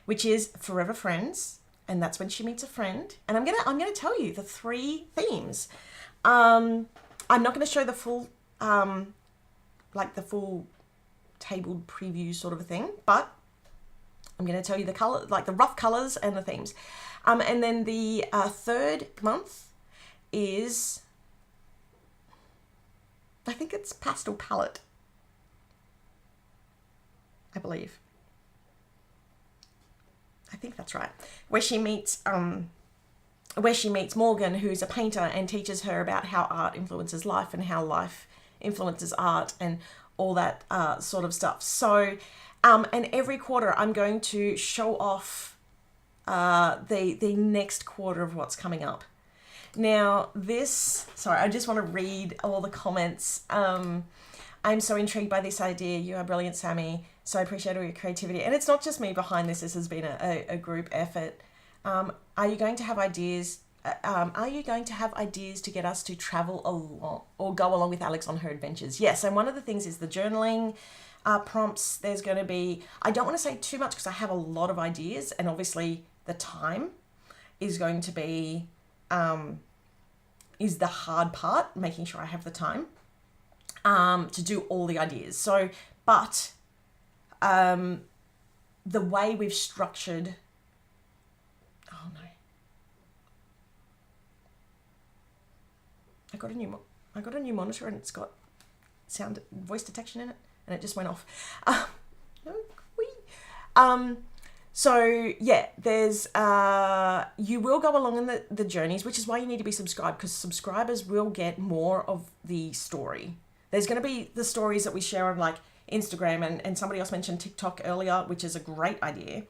which is Forever Friends, and that's when she meets a friend. And I'm gonna tell you the 3 themes. I'm not gonna show the full the full tabled preview sort of a thing, but I'm gonna tell you the color, like the rough colors and the themes. And then the third month is, I think it's Pastel Palette, I believe. I think that's right. Where she meets Morgan, who's a painter, and teaches her about how art influences life and how life influences art and all that sort of stuff. So, and every quarter I'm going to show off the next quarter of what's coming up. Now sorry, I just want to read all the comments. I'm so intrigued by this idea. You are brilliant, Sami. So I appreciate all your creativity. And it's not just me behind this. This has been a group effort. Are you going to have ideas? Are you going to have ideas to get us to travel along or go along with Alex on her adventures? Yes. And one of the things is the journaling prompts. There's going to be, I don't want to say too much because I have a lot of ideas, and obviously the time is going to be, is the hard part, making sure I have the time to do all the ideas. So, but the way we've structured, oh no, I got a new monitor and it's got voice detection in it, and it just went off. So yeah, there's you will go along in the journeys, which is why you need to be subscribed, because subscribers will get more of the story. There's going to be the stories that we share on like Instagram, and somebody else mentioned TikTok earlier, which is a great idea.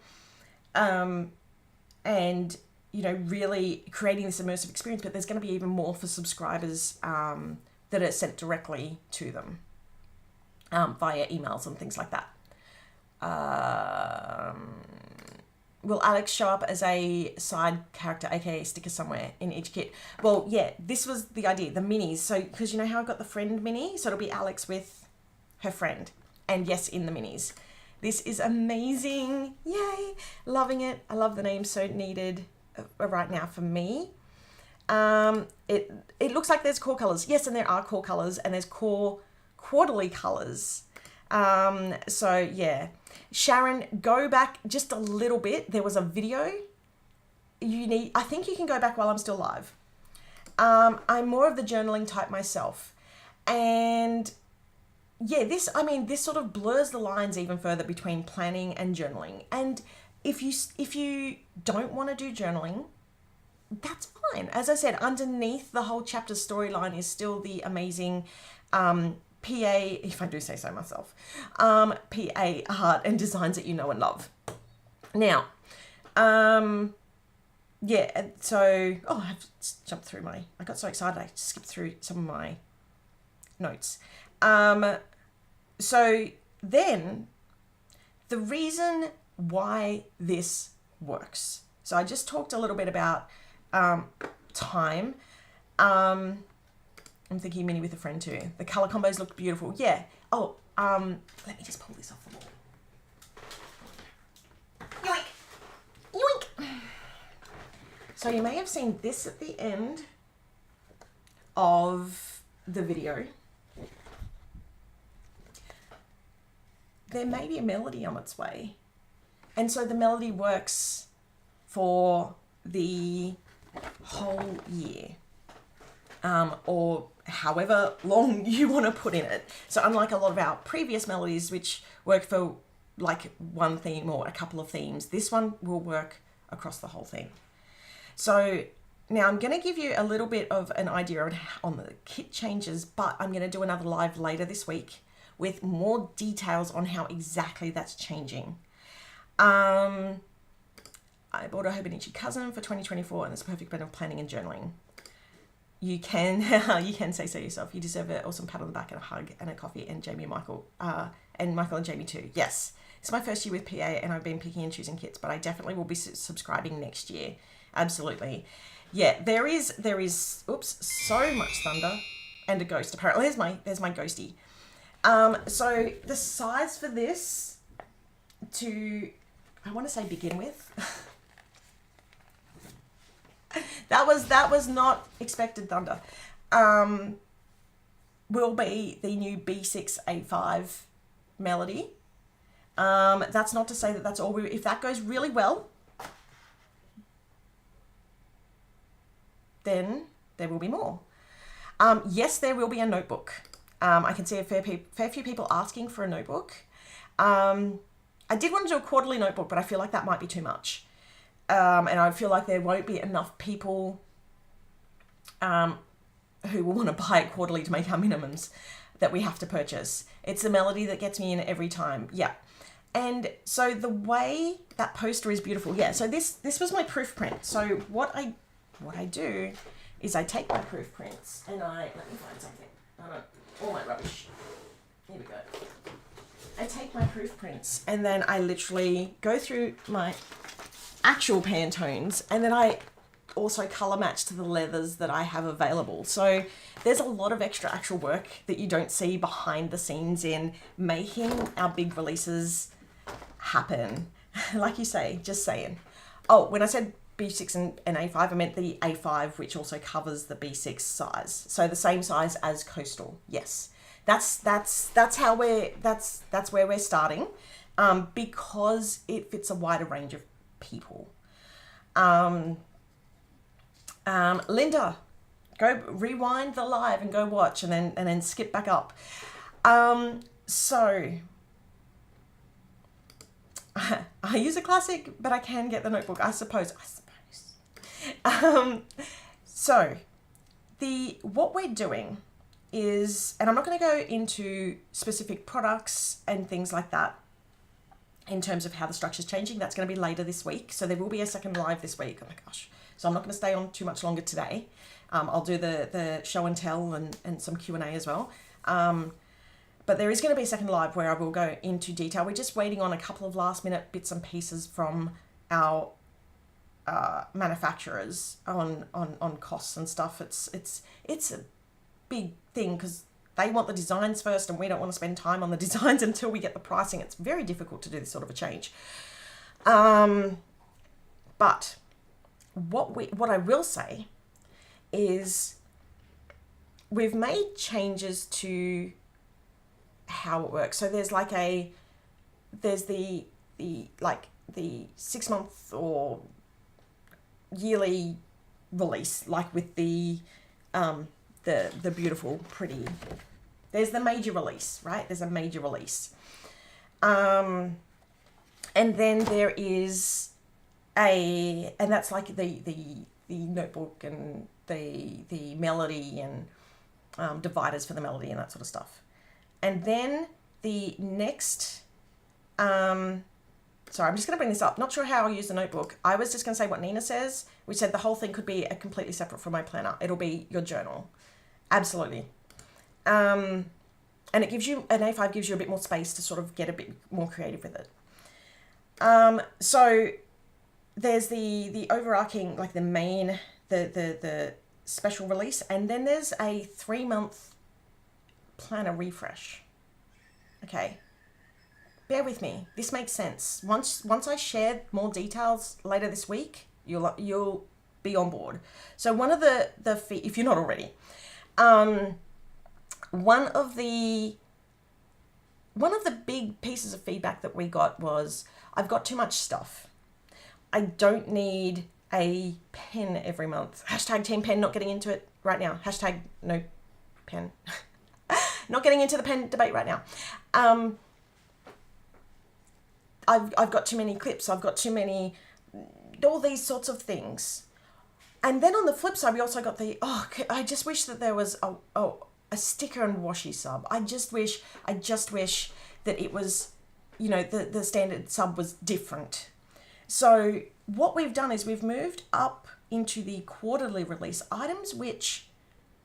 And you know, really creating this immersive experience, but there's going to be even more for subscribers that are sent directly to them via emails and things like that. Will Alex show up as a side character, aka sticker somewhere in each kit? Well, yeah, this was the idea, the minis. So, because you know how I've got the friend mini? So it'll be Alex with her friend. And yes, in the minis. This is amazing. Yay. Loving it. I love the name, so needed right now for me. It looks like there's core colors. Yes, and there are core colors, and there's core quarterly colors. So yeah. Sharon, go back just a little bit. There was a video. I think you can go back while I'm still live. I'm more of the journaling type myself. And yeah, this sort of blurs the lines even further between planning and journaling. And if you don't want to do journaling, that's fine. As I said, underneath the whole chapter storyline is still the amazing PA, if I do say so myself, PA art and designs that you know and love. Now, yeah, so, I've jumped through I got so excited I skipped through some of my notes. So then, the reason why this works. So I just talked a little bit about time. I'm thinking mini with a friend too. The color combos look beautiful. Yeah. Oh, let me just pull this off the wall. Yoink! Yoink! So you may have seen this at the end of the video. There may be a melody on its way. And so the melody works for the whole year, or however long you want to put in it. So unlike a lot of our previous melodies, which work for like one theme or a couple of themes, this one will work across the whole thing. So now I'm going to give you a little bit of an idea on the kit changes, but I'm going to do another live later this week with more details on how exactly that's changing. I bought a Hobonichi cousin for 2024 and it's a perfect blend of planning and journaling. You can say so yourself. You deserve an awesome pat on the back and a hug and a coffee, and Jamie and Michael, and Michael and Jamie too. Yes, it's my first year with PA and I've been picking and choosing kits, but I definitely will be subscribing next year. Absolutely. Yeah, there is, so much thunder and a ghost. Apparently, there's my ghosty. So the size for this I want to say begin with. that was not expected thunder. Will be the new B6A5 melody. That's not to say that that's all if that goes really well, then there will be more. Yes, there will be a notebook. I can see a fair few people asking for a notebook. I did want to do a quarterly notebook, but I feel like that might be too much. And I feel like there won't be enough people who will want to buy it quarterly to make our minimums that we have to purchase. It's the melody that gets me in every time. Yeah. And so the way that poster is beautiful. Yeah. So this was my proof print. So what I do is I take my proof prints and let me find something. All my rubbish. Here we go. I take my proof prints and then I literally go through my actual Pantones, and then I also color match to the leathers that I have available. So there's a lot of extra actual work that you don't see behind the scenes in making our big releases happen. Like you say, just saying. Oh, when I said B6 and A5, I meant the A5, which also covers the B6 size. So the same size as Coastal. Yes. That's where we're starting, because it fits a wider range of people. Linda, go rewind the live and go watch, and then skip back up. So I use a classic, but I can get the notebook, I suppose. So what we're doing is, and I'm not going to go into specific products and things like that in terms of how the structure's changing. That's going to be later this week. So there will be a second live this week. Oh my gosh. So I'm not going to stay on too much longer today. I'll do the show and tell and some Q&A as well. But there is going to be a second live where I will go into detail. We're just waiting on a couple of last minute bits and pieces from our manufacturers on costs and stuff. It's a big thing because they want the designs first and we don't want to spend time on the designs until we get the pricing. It's very difficult to do this sort of a change. But what I will say is we've made changes to how it works. So there's like there's the 6 month or yearly release, like with the beautiful, pretty. There's the major release, right? There's a major release. And then there is and that's like the notebook and the melody and dividers for the melody and that sort of stuff. And then the next, sorry, I'm just going to bring this up. Not sure how I'll use the notebook. I was just going to say what Nina says. We said the whole thing could be completely separate from my planner. It'll be your journal. Absolutely. And it gives you, an A5 gives you a bit more space to sort of get a bit more creative with it. So there's the overarching, like the main, the special release, and then there's a 3-month planner refresh. Okay. Bear with me. This makes sense. Once I share more details later this week, you'll be on board. So one of the if you're not already, one of the big pieces of feedback that we got was, I've got too much stuff. I don't need a pen every month. Hashtag Team Pen, not getting into it right now. Hashtag no pen. Not getting into the pen debate right now. I've got too many clips. I've got too many, all these sorts of things. And then on the flip side, we also got I just wish that there was a sticker and washi sub. I just wish that it was, the standard sub was different. So what we've done is we've moved up into the quarterly release items which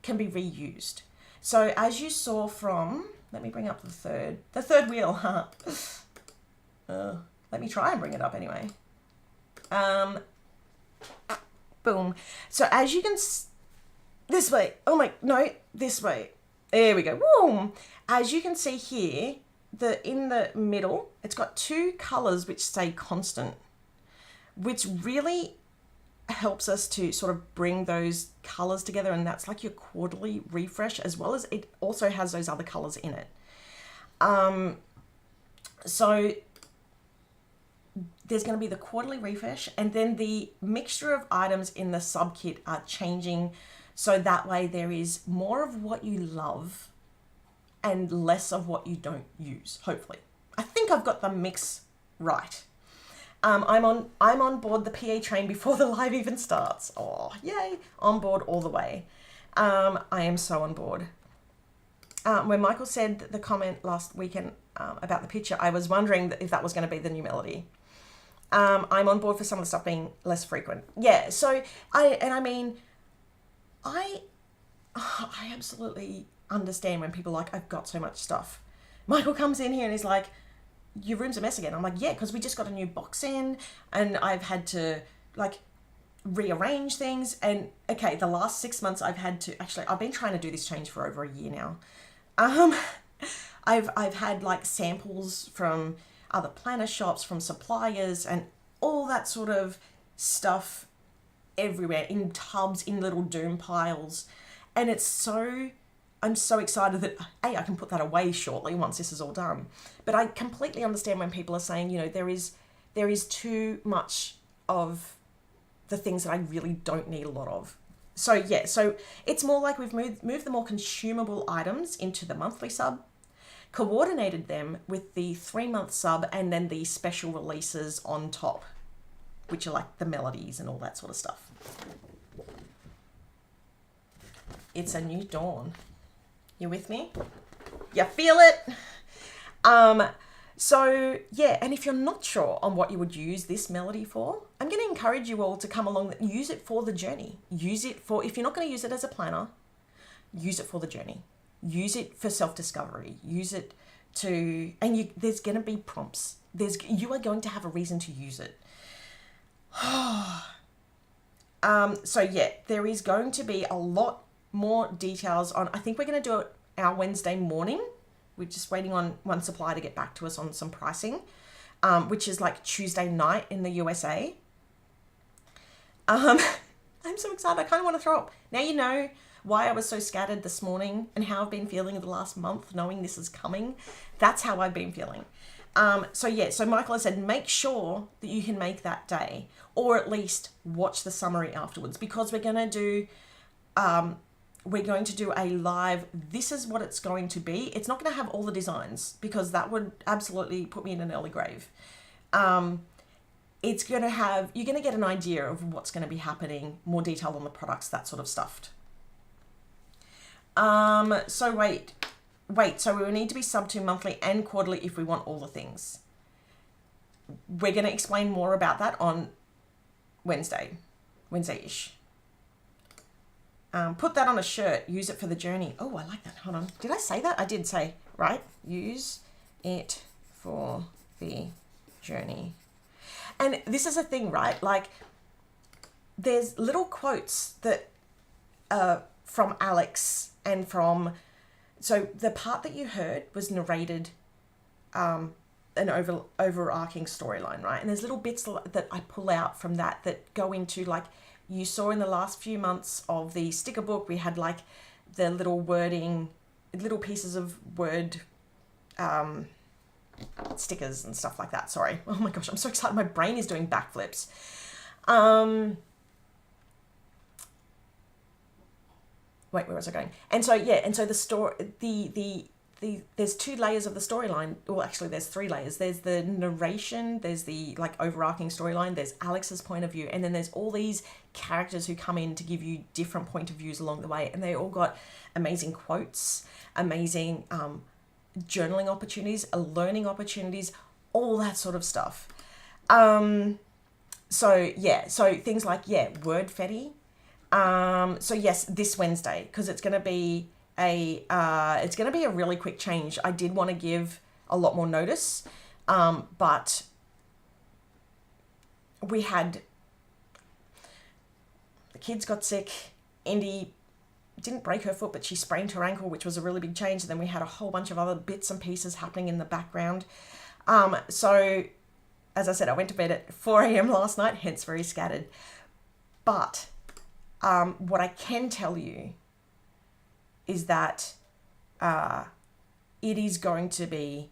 can be reused. So as you saw from, let me bring up the third wheel, huh? Let me try and bring it up anyway. Boom. So as you can, this way. Oh my, no, this way. There we go. Boom. As you can see here, in the middle, it's got 2 colors which stay constant, which really helps us to sort of bring those colors together, and that's like your quarterly refresh, as well as it also has those other colors in it. So there's going to be the quarterly refresh, and then the mixture of items in the sub kit are changing, so that way there is more of what you love and less of what you don't use, hopefully. I think I've got the mix right. I'm on board the PA train before the live even starts. Oh, yay. On board all the way. I am so on board. When Michael said the comment last weekend about the picture, I was wondering if that was going to be the new melody. I'm on board for some of the stuff being less frequent. Yeah, so I absolutely understand when people are like, I've got so much stuff. Michael comes in here and he's like, your room's a mess again. I'm like, yeah, because we just got a new box in and I've had to like rearrange things. And okay, the last 6 months I've been trying to do this change for over a year now. I've had like samples from other planner shops, from suppliers, and all that sort of stuff everywhere, in tubs, in little doom piles. And I'm so excited that I can put that away shortly once this is all done. But I completely understand when people are saying, there is too much of the things that I really don't need a lot of. So yeah, so it's more like we've moved the more consumable items into the monthly sub, coordinated them with the 3-month sub, and then the special releases on top, which are like the melodies and all that sort of stuff. It's a new dawn. You with me? You feel it? So yeah, and if you're not sure on what you would use this melody for, I'm going to encourage you all to come along and use it for the journey. Use it for, if you're not going to use it as a planner, use it for the journey. Use it for self-discovery. Use it to, and there's going to be prompts. You are going to have a reason to use it. So yeah, there is going to be a lot more details on, I think we're going to do it our Wednesday morning. We're just waiting on one supplier to get back to us on some pricing, which is like Tuesday night in the USA. I'm so excited. I kind of want to throw up. Now you know why I was so scattered this morning and how I've been feeling the last month knowing this is coming. That's how I've been feeling. So Michael has said, make sure that you can make that day, or at least watch the summary afterwards, because we're going to do a live. This is what it's going to be. It's not going to have all the designs, because that would absolutely put me in an early grave. It's going to have, you're going to get an idea of what's going to be happening, more detail on the products, that sort of stuff. So wait, so we will need to be sub to monthly and quarterly if we want all the things. We're going to explain more about that on Wednesday-ish. Put that on a shirt, use it for the journey. Oh, I like that. Hold on. Did I say that? I did say, right? Use it for the journey. And this is a thing, right? Like, there's little quotes that from Alex and from... So the part that you heard was narrated an overarching storyline, right? And there's little bits that I pull out from that go into, like, you saw in the last few months of the sticker book, we had like the little wording, little pieces of word stickers and stuff like that. Sorry. Oh my gosh, I'm so excited. My brain is doing backflips. Wait, where was I going? And so, yeah, and so the story, there's two layers of the storyline. Well, actually, there's three layers. There's the narration, there's the like overarching storyline, there's Alex's point of view, and then there's all these characters who come in to give you different point of views along the way, and they all got amazing quotes, amazing journaling opportunities, learning opportunities, all that sort of stuff. So things like, word fetty. So yes, this Wednesday, because it's going to be a really quick change. I did want to give a lot more notice, but we had, the kids got sick. Indy didn't break her foot, but she sprained her ankle, which was a really big change. And then we had a whole bunch of other bits and pieces happening in the background. So as I said, I went to bed at 4 a.m. last night, hence very scattered. But what I can tell you is that it is going to be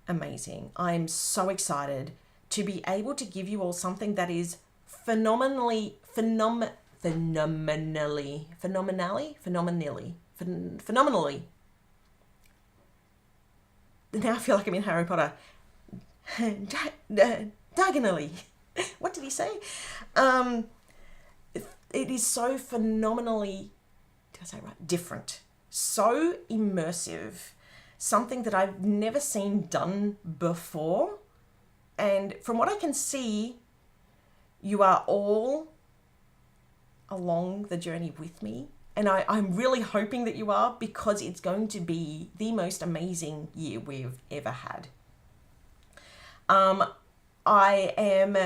amazing. I'm so excited to be able to give you all something that is phenomenally. Now I feel like I'm in Harry Potter. Diagonally. What did he say? It is so phenomenally, did I say it right? Different. So immersive. Something that I've never seen done before. And from what I can see, you are all along the journey with me. And I'm really hoping that you are, because it's going to be the most amazing year we've ever had. I am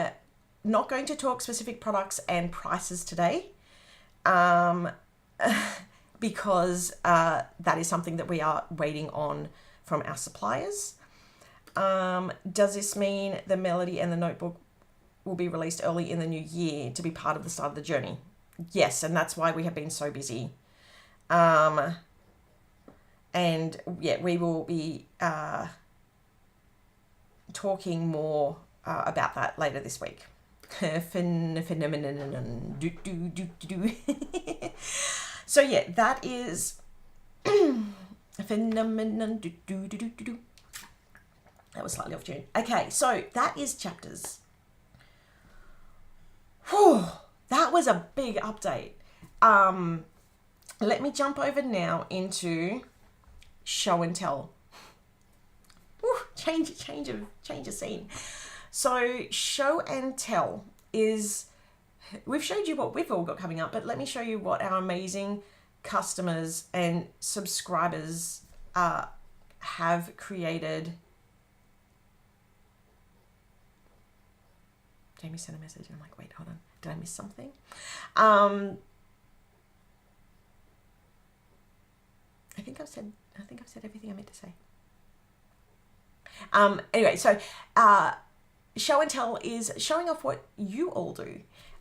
not going to talk specific products and prices today, because that is something that we are waiting on from our suppliers. Does this mean the Melody and the Notebook will be released early in the new year to be part of the start of the journey? Yes, and that's why we have been so busy. And yeah, we will be talking more about that later this week. So yeah, that is phenomenon. That was slightly off tune. Okay, so that is chapters. Whew, that was a big update. Let me jump over now into show and tell. Whew, change of scene. So show and tell is, we've showed you what we've all got coming up, but let me show you what our amazing customers and subscribers have created. Jamie sent a message and I'm like, wait, hold on. Did I miss something? I think I've said everything I meant to say. Anyway, so show and tell is showing off what you all do,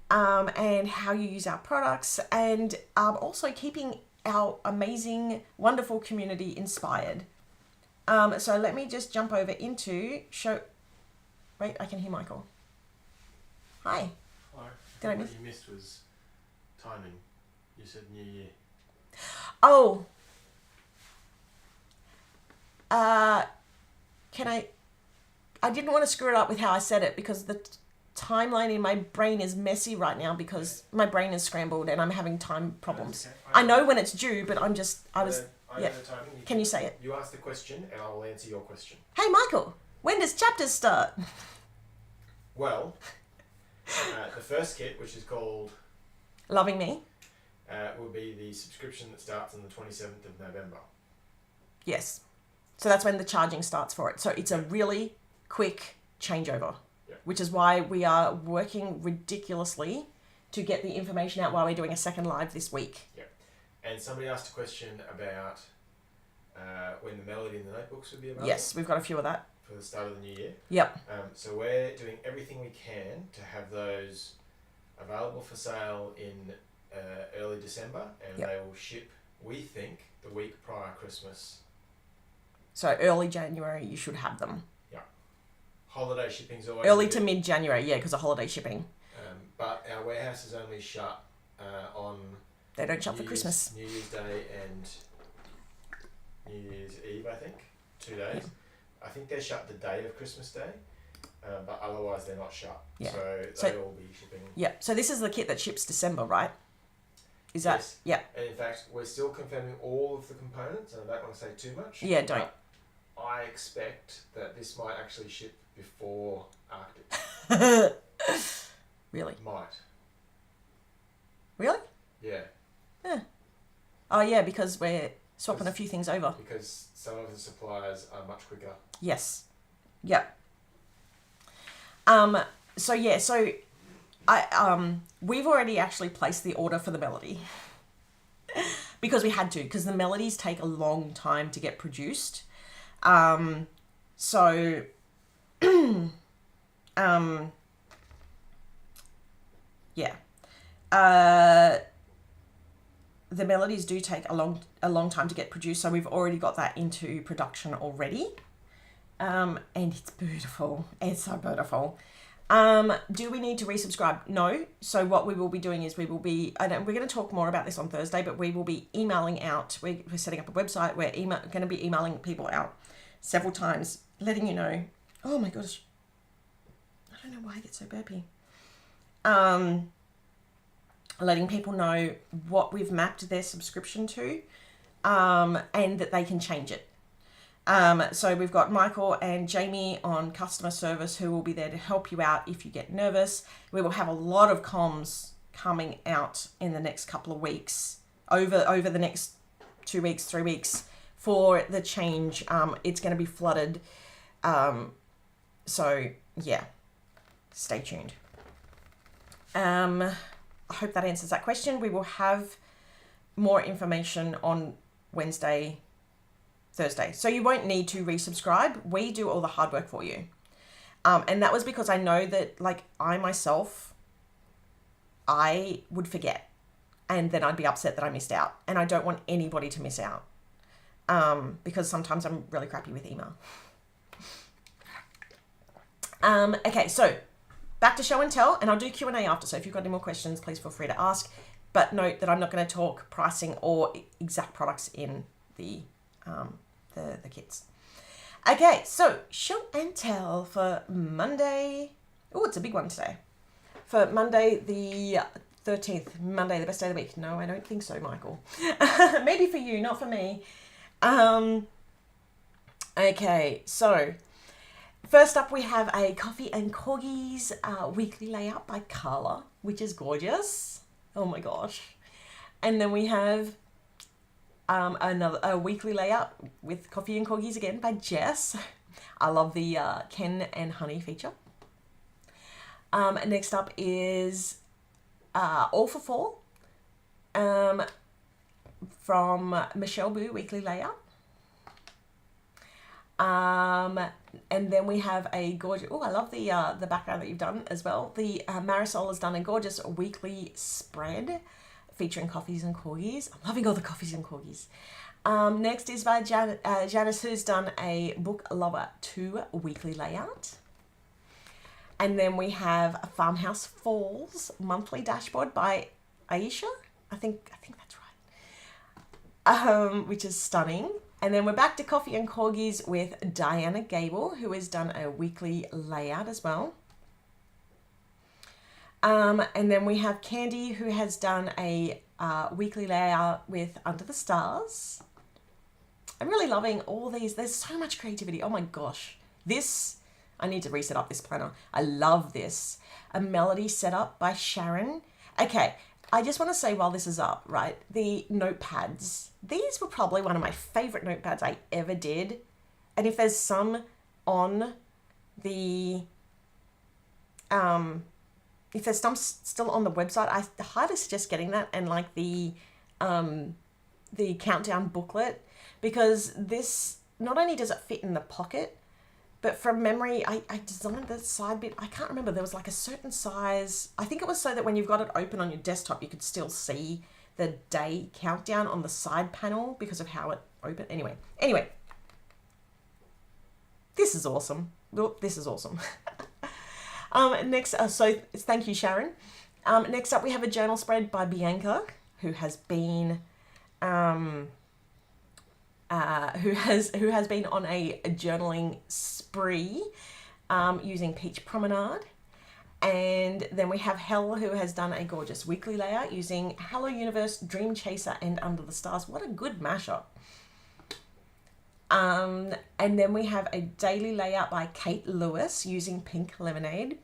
and how you use our products, and also keeping our amazing, wonderful community inspired. So let me just jump over into show. Wait, I can hear Michael. Hi. Hello. Did I What miss? you missed was timing. You said New Year. Oh. Can I didn't want to screw it up with how I said it because the timeline in my brain is messy right now because my brain is scrambled and I'm having time problems. Okay. I know when it's due, but I know the timing. Can you say it? You ask the question and I will answer your question. Hey, Michael, when does chapters start? Well, the first kit, which is called Loving Me? will be the subscription that starts on the 27th of November. Yes. So that's when the charging starts for it. So it's a really quick changeover, which is why we are working ridiculously to get the information out while we're doing a second live this week. Yeah. And somebody asked a question about when the melody in the notebooks would be available. Yes, we've got a few of that. For the start of the new year. Yep. So we're doing everything we can to have those available for sale in early December, and they will ship, we think, the week prior Christmas. So early January, you should have them. Yeah. Holiday shipping's always early to mid-January, yeah, because of holiday shipping. But our warehouse is only shut on... They don't shut for Christmas. New Year's Day and New Year's Eve, I think. 2 days. Yeah. I think they're shut the day of Christmas Day, but otherwise they're not shut. Yeah. So they'll be shipping. Yeah. So this is the kit that ships December, right? Is that? Yes. Yeah. And in fact, we're still confirming all of the components, and I don't want to say too much. Yeah, don't. But I expect that this might actually ship before Arctic. Really? Might. Really? Yeah. Yeah. Oh, yeah, because we're swapping a few things over. Because some of the suppliers are much quicker. Yes. Yep. So we've already actually placed the order for the melody because we had to, because the melodies take a long time to get produced. Yeah. The melodies do take a long time to get produced, so we've already got that into production already. And it's beautiful. It's so beautiful. Do we need to resubscribe? No. So what we will be doing is we're going to talk more about this on Thursday, but we will be emailing out. We're setting up a website. We're going to be emailing people out several times, letting you know. Oh my gosh. I don't know why I get so burpy. Letting people know what we've mapped their subscription to, and that they can change it. So we've got Michael and Jamie on customer service who will be there to help you out if you get nervous. We will have a lot of comms coming out in the next couple of weeks, over the next 2 weeks, 3 weeks for the change. It's going to be flooded. So yeah, stay tuned. I hope that answers that question. We will have more information on Wednesday, Thursday. So you won't need to resubscribe. We do all the hard work for you. And that was because I know that, like, I myself, I would forget. And then I'd be upset that I missed out. And I don't want anybody to miss out. Because sometimes I'm really crappy with email. Okay, so back to show and tell, and I'll do Q&A after, so if you've got any more questions, please feel free to ask. But note that I'm not going to talk pricing or exact products in the kits. Okay, so show and tell for Monday. Oh, it's a big one today. For Monday the 13th, Monday, the best day of the week. No, I don't think so, Michael. Maybe for you, not for me. Okay, so first up, we have a Coffee and Corgis weekly layout by Carla, which is gorgeous. Oh my gosh. And then we have a weekly layout with Coffee and Corgis again by Jess. I love the Ken and Honey feature. Next up is All for Fall from Michelle Boo weekly layout. And then we have a gorgeous, I love the background that you've done as well. The Marisol has done a gorgeous weekly spread featuring coffees and corgis. I'm loving all the coffees and corgis. Next is by Janice, who's done a Book Lover 2 weekly layout. And then we have Farmhouse Falls monthly dashboard by Aisha. I think that's right. Which is stunning. And then we're back to Coffee and Corgis with Diana Gable, who has done a weekly layout as well. And then we have Candy, who has done a weekly layout with Under the Stars. I'm really loving all these. There's so much creativity. Oh my gosh. I need to reset up this planner. I love this. A melody setup by Sharon. Okay, I just want to say while this is up, right, the notepads. These were probably one of my favorite notepads I ever did. And if there's some on the, if there's some still on the website, I highly suggest getting that and like the countdown booklet, because this, not only does it fit in the pocket, but from memory, I designed the side bit. I can't remember. There was like a certain size. I think it was so that when you've got it open on your desktop, you could still see the day countdown on the side panel because of how it opened. Anyway, this is awesome. This is awesome. Next, so thank you, Sharon. Next up, we have a journal spread by Bianca, who has been who has been on a journaling spree using Peach Promenade. And then we have Hell, who has done a gorgeous weekly layout using Hello Universe, Dream Chaser, and Under the Stars. What a good mashup. And then we have a daily layout by Kate Lewis using Pink Lemonade.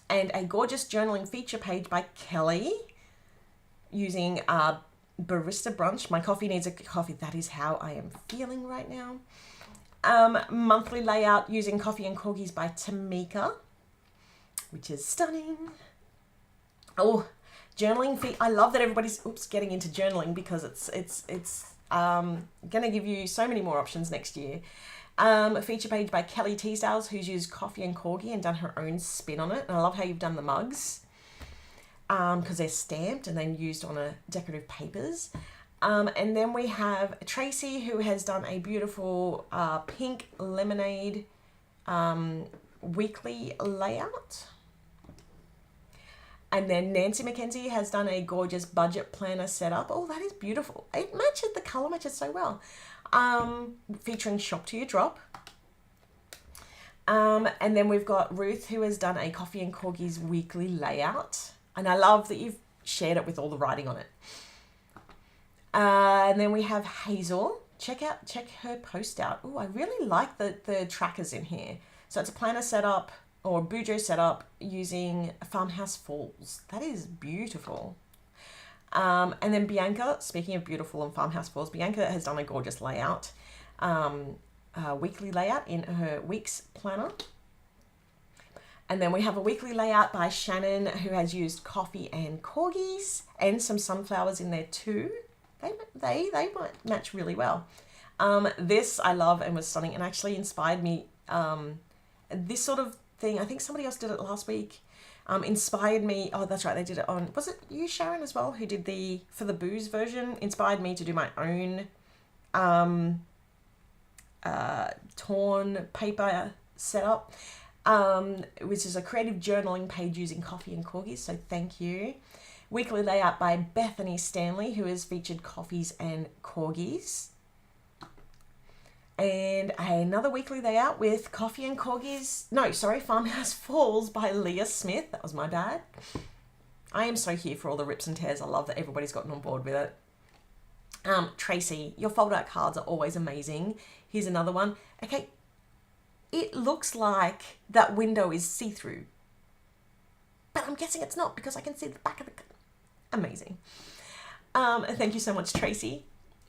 And a gorgeous journaling feature page by Kelly using Barista Brunch. My coffee needs a coffee. That is how I am feeling right now. Monthly layout using Coffee and Corgis by Tamika, which is stunning. Oh, journaling feat. I love that everybody's getting into journaling, because it's gonna give you so many more options next year. A feature page by Kelly Teasdales, who's used Coffee and Corgi and done her own spin on it. And I love how you've done the mugs, because they're stamped and then used on a decorative papers. And then we have Tracy, who has done a beautiful Pink Lemonade weekly layout. And then Nancy McKenzie has done a gorgeous budget planner setup. Oh, that is beautiful. It matches, the color matches so well. Featuring Shop to Your Drop. And then we've got Ruth, who has done a Coffee and Corgis weekly layout. And I love that you've shared it with all the writing on it. And then we have Hazel. Check her post out. Oh, I really like the trackers in here. So it's a planner setup or Bujo setup using Farmhouse Falls. That is beautiful. And then Bianca, speaking of beautiful and Farmhouse Falls, Bianca has done a gorgeous layout, weekly layout in her week's planner. And then we have a weekly layout by Shannon, who has used Coffee and Corgis and some sunflowers in there too. They might match really well. This I love and was stunning and actually inspired me. This sort of thing, I think somebody else did it last week, inspired me. Oh, that's right, they did it on, was it you, Sharon, as well, who did for the booze version, inspired me to do my own torn paper setup, which is a creative journaling page using Coffee and Corgis, so thank you. Weekly layout by Bethany Stanley, who has featured Coffees and Corgis. And another weekly layout with Coffee and Corgis. No, sorry, Farmhouse Falls by Leah Smith. That was my bad. I am so here for all the rips and tears. I love that everybody's gotten on board with it. Tracy, your fold-out cards are always amazing. Here's another one. Okay, it looks like that window is see-through, but I'm guessing it's not because I can see the back of the... Amazing. Thank you so much, Tracy.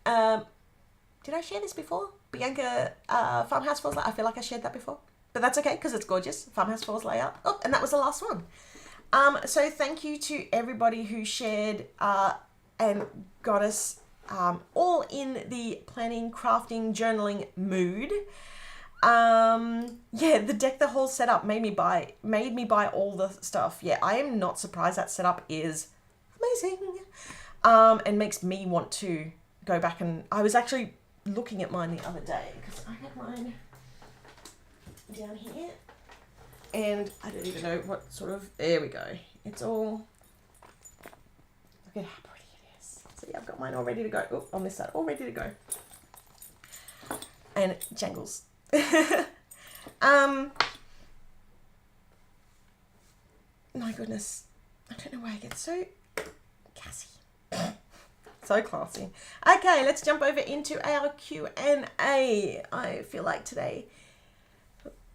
Did I share this before? Bianca, Farmhouse Falls, I feel like I shared that before. But that's okay, because it's gorgeous. Farmhouse Falls layout. Oh, and that was the last one. So thank you to everybody who shared and got us all in the planning, crafting, journaling mood. Yeah, the deck the whole setup made me buy all the stuff. Yeah, I am not surprised that setup is amazing. And makes me want to go back and I was actually looking at mine the other day because I had mine down here and I don't even know what sort of, there we go. It's all, look at how pretty it is. See, I've got mine all ready to go. Oh, on this side, all ready to go. And jangles. My goodness, I don't know why I get so gassy. So classy. Okay, let's jump over into our Q&A. I feel like today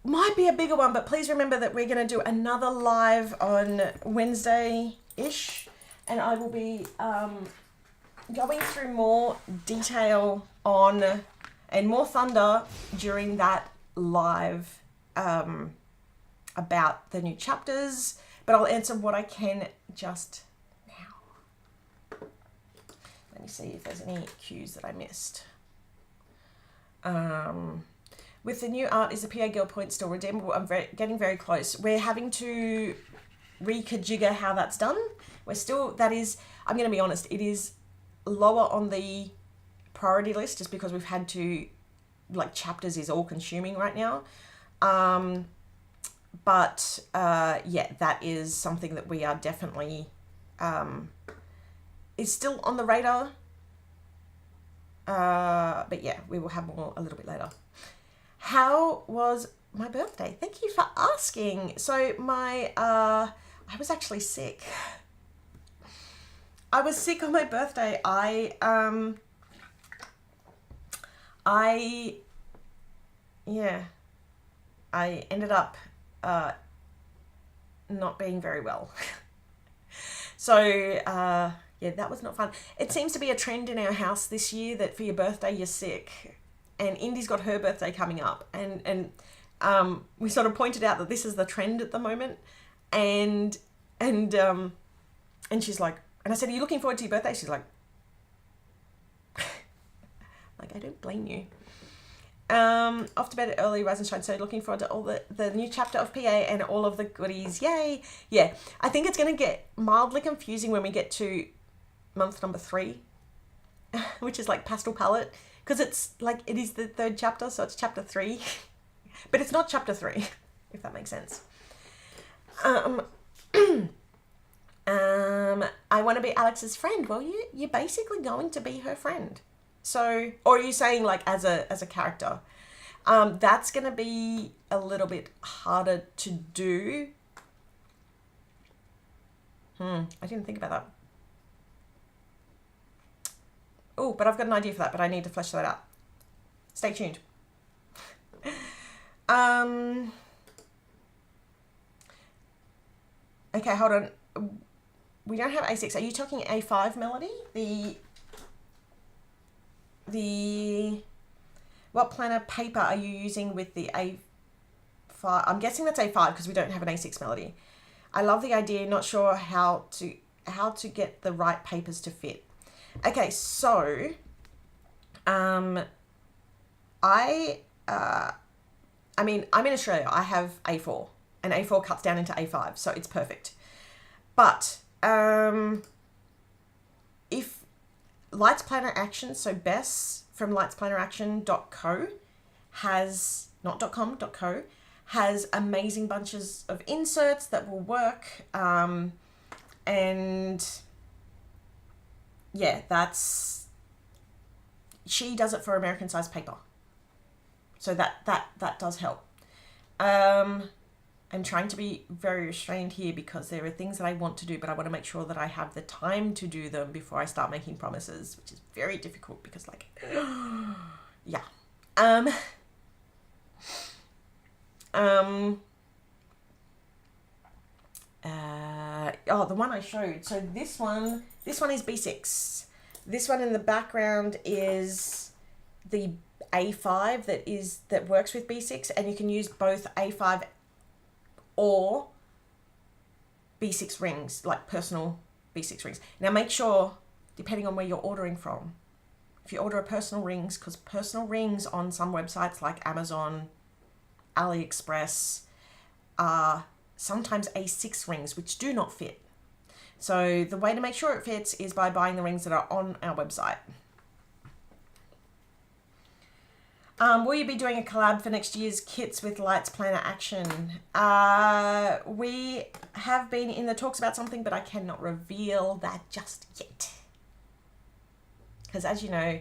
might be a bigger one, but please remember that we're going to do another live on Wednesday-ish, and I will be going through more detail on and more thunder during that live about the new chapters, but I'll answer what I can just now. Let me see if there's any cues that I missed. With the new art, is the PA Girl point still redeemable? I'm getting very close. We're having to reconfigure how that's done. We're still, that is, I'm going to be honest, it is lower on the priority list just because we've had to, like, chapters is all consuming right now. But yeah, that is something that we are definitely, is still on the radar. But yeah, we will have more a little bit later. How was my birthday? Thank you for asking. So my, I was actually sick. I was sick on my birthday. I ended up not being very well. So, yeah, that was not fun. It seems to be a trend in our house this year that for your birthday, you're sick. And Indy's got her birthday coming up. And we sort of pointed out that this is the trend at the moment. And she's like, and I said, are you looking forward to your birthday? She's like, I don't blame you. Off to bed early, rise and shine. So looking forward to all the new chapter of PA and all of the goodies. Yay. Yeah. I think it's going to get mildly confusing when we get to month number 3, which is like pastel palette, because it's like, it is the 3rd chapter. So it's chapter 3, but it's not chapter 3, if that makes sense. I want to be Alex's friend. Well, you're basically going to be her friend. So, or are you saying like as a character? That's going to be a little bit harder to do. I didn't think about that. Oh, but I've got an idea for that, but I need to flesh that out. Stay tuned. Okay, hold on. We don't have A6. Are you talking A5, Melody? What planner paper are you using with the A5? I'm guessing that's A5 because we don't have an A6, Melody. I love the idea, not sure how to get the right papers to fit. Okay, so I mean, I'm in Australia. I have A4 and A4 cuts down into A5, so it's perfect. But if Lights Planner Action, so Bess from lightsplaneraction.co has, not .com, .co, has amazing bunches of inserts that will work. And yeah, she does it for American size paper. So that does help. I'm trying to be very restrained here because there are things that I want to do, but I want to make sure that I have the time to do them before I start making promises, which is very difficult because, like, yeah. The one I showed. So this one is B6. This one in the background is the A5 that works with B6, and you can use both A5 or B6 rings, like personal B6 rings. Now make sure, depending on where you're ordering from, if you order a personal rings, because personal rings on some websites like Amazon, AliExpress are sometimes A6 rings, which do not fit. So the way to make sure it fits is by buying the rings that are on our website. Will you be doing a collab for next year's kits with Lights Planner Action? We have been in the talks about something, but I cannot reveal that just yet. Because as you know,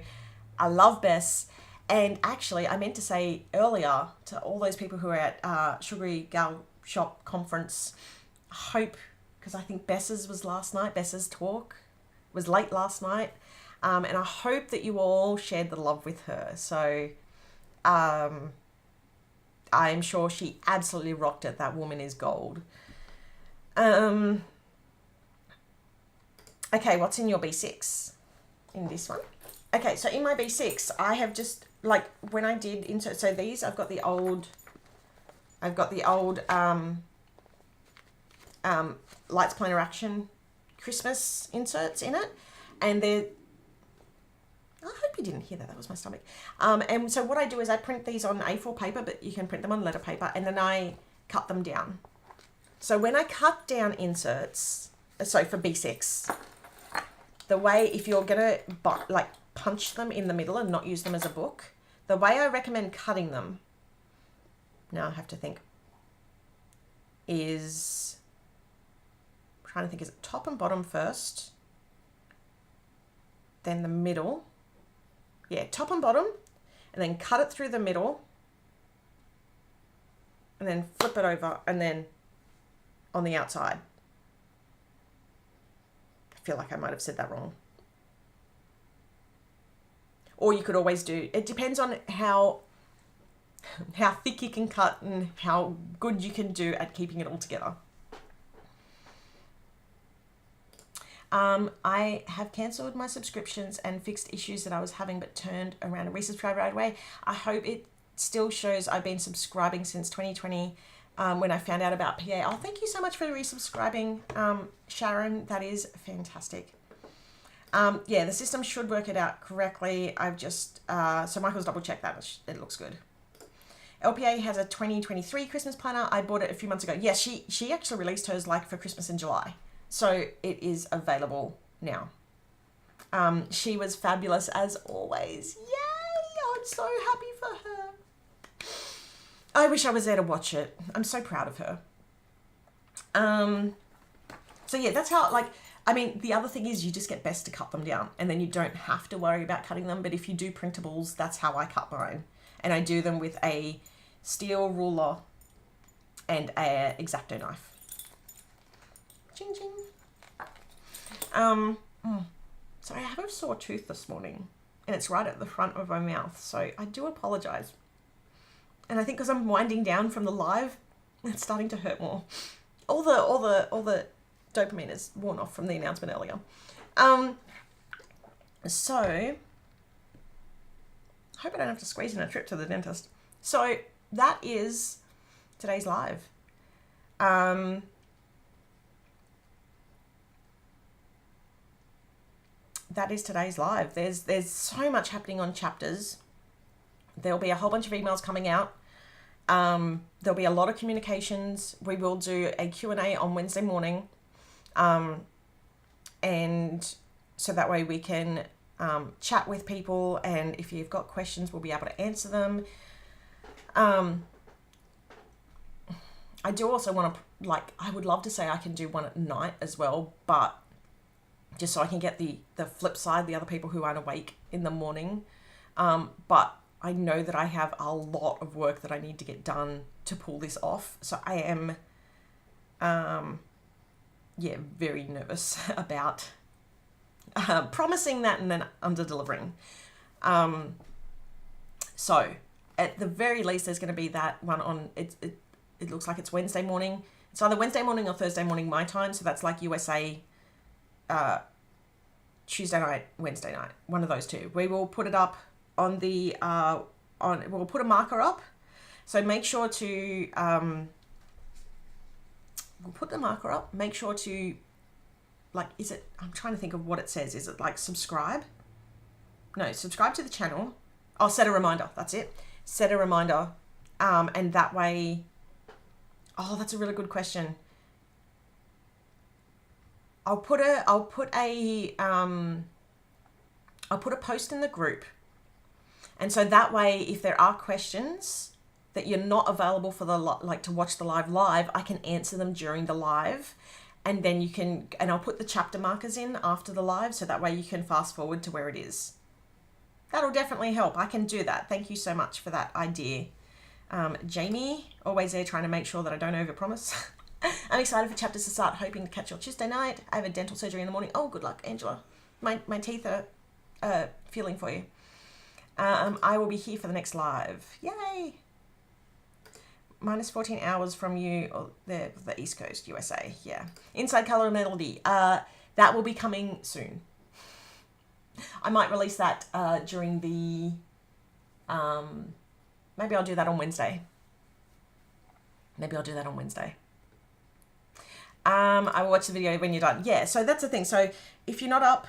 I love Bess. And actually, I meant to say earlier to all those people who are at Sugary Gal Shop Conference, I hope, because I think Bess's was last night, Bess's talk was late last night. And I hope that you all shared the love with her. So I'm sure she absolutely rocked it. That woman is gold. Okay, what's in your B6 in this one? Okay, so in my B6, I have just, like, when I did insert, so these, I've got the old Lights Planner Action Christmas inserts in it, and they're, I hope you didn't hear that, that was my stomach. And so what I do is I print these on A4 paper, but you can print them on letter paper, and then I cut them down. So when I cut down inserts, so for B6, the way, if you're gonna like punch them in the middle and not use them as a book, the way I recommend cutting them, now I have to think, is, I'm trying to think, is it top and bottom first, then the middle, yeah, top and bottom, and then cut it through the middle, and then flip it over, and then on the outside. I feel like I might have said that wrong. Or you could always do, it depends on how thick you can cut and how good you can do at keeping it all together. I have cancelled my subscriptions and fixed issues that I was having, but turned around and resubscribed right away. I hope it still shows I've been subscribing since 2020 when I found out about PA. Oh, thank you so much for resubscribing, Sharon. That is fantastic. Yeah, the system should work it out correctly. I've just, so Michael's double checked that. It looks good. LPA has a 2023 Christmas planner. I bought it a few months ago. Yes, she actually released hers like for Christmas in July. So it is available now. She was fabulous as always. Yay! I'm so happy for her. I wish I was there to watch it. I'm so proud of her. So yeah, that's how, like, I mean, the other thing is you just get Bess to cut them down and then you don't have to worry about cutting them. But if you do printables, that's how I cut mine. And I do them with a steel ruler and a X-Acto knife. Ching ching. So I have a sore tooth this morning and it's right at the front of my mouth. So I do apologize. And I think because I'm winding down from the live, it's starting to hurt more. All the dopamine is worn off from the announcement earlier. So I hope I don't have to squeeze in a trip to the dentist. So that is today's live. That is today's live. There's so much happening on chapters. There'll be a whole bunch of emails coming out. There'll be a lot of communications. We will do a Q&A on Wednesday morning. And so that way we can chat with people, and if you've got questions, we'll be able to answer them. I do also want to, like, I would love to say I can do one at night as well, but just so I can get the flip side, the other people who aren't awake in the morning. But I know that I have a lot of work that I need to get done to pull this off. So I am, very nervous about promising that and then under-delivering. So at the very least, there's going to be that one on, it looks like it's Wednesday morning. It's either Wednesday morning or Thursday morning my time. So that's like USA, Tuesday night, Wednesday night, one of those two. We will put it up on the, we'll put a marker up. So make sure to, we'll put the marker up, make sure to, like, is it, I'm trying to think of what it says. Is it like subscribe? No, subscribe to the channel. I'll set a reminder. That's it. Set a reminder. And that way, oh, that's a really good question. I'll put a post in the group And so that way, if there are questions that you're not available for to watch the live, I can answer them during the live. And then you can, and I'll put the chapter markers in after the live, so that way you can fast forward to where it is. That'll definitely help. I can do that. Thank you so much for that idea. Jamie, always there trying to make sure that I don't overpromise. I'm excited for chapters to start, hoping to catch your Tuesday night. I have a dental surgery in the morning. Oh, good luck, Angela. My teeth are feeling for you. I will be here for the next live. Yay! Minus 14 hours from you, or the East Coast, USA. Yeah. Inside Color Melody. That will be coming soon. I might release that during the... maybe I'll do that on Wednesday. I will watch the video when you're done. Yeah, so that's the thing. So if you're not up,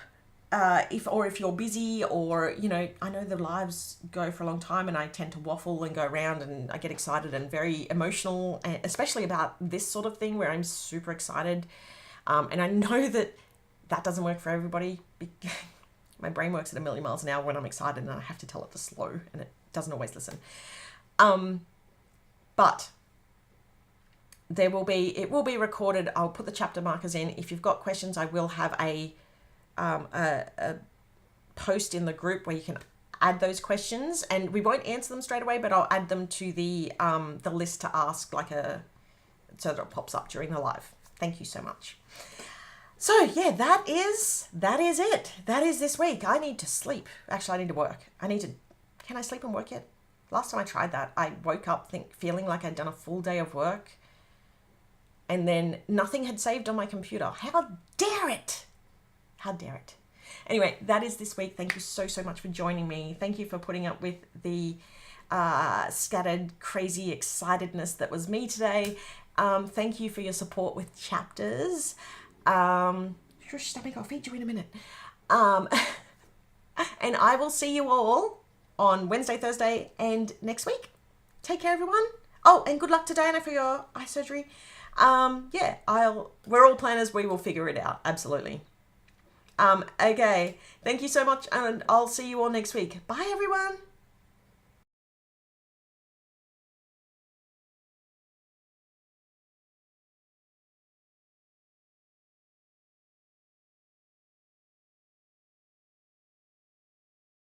if you're busy, or, you know, I know the lives go for a long time and I tend to waffle and go around and I get excited and very emotional, especially about this sort of thing where I'm super excited. And I know that doesn't work for everybody. My brain works at 1,000,000 miles an hour when I'm excited, and I have to tell it to slow, and it doesn't always listen. But it will be recorded. I'll put the chapter markers in. If you've got questions, I will have a post in the group where you can add those questions, and we won't answer them straight away, but I'll add them to the list to ask, so that it pops up during the live. Thank you so much. So yeah, that is it. That is this week. I need to sleep. Actually, I need to work. Can I sleep and work yet? Last time I tried that, I woke up feeling like I'd done a full day of work, and then nothing had saved on my computer. How dare it? How dare it? Anyway, that is this week. Thank you so much for joining me. Thank you for putting up with the scattered, crazy excitedness that was me today. Thank you for your support with chapters. Shush, stomach, I'll feed you in a minute. And I will see you all on Wednesday, Thursday, and next week. Take care, everyone. Oh, and good luck to Diana for your eye surgery. We're all planners. We will figure it out. Absolutely. Okay. Thank you so much, and I'll see you all next week. Bye, everyone.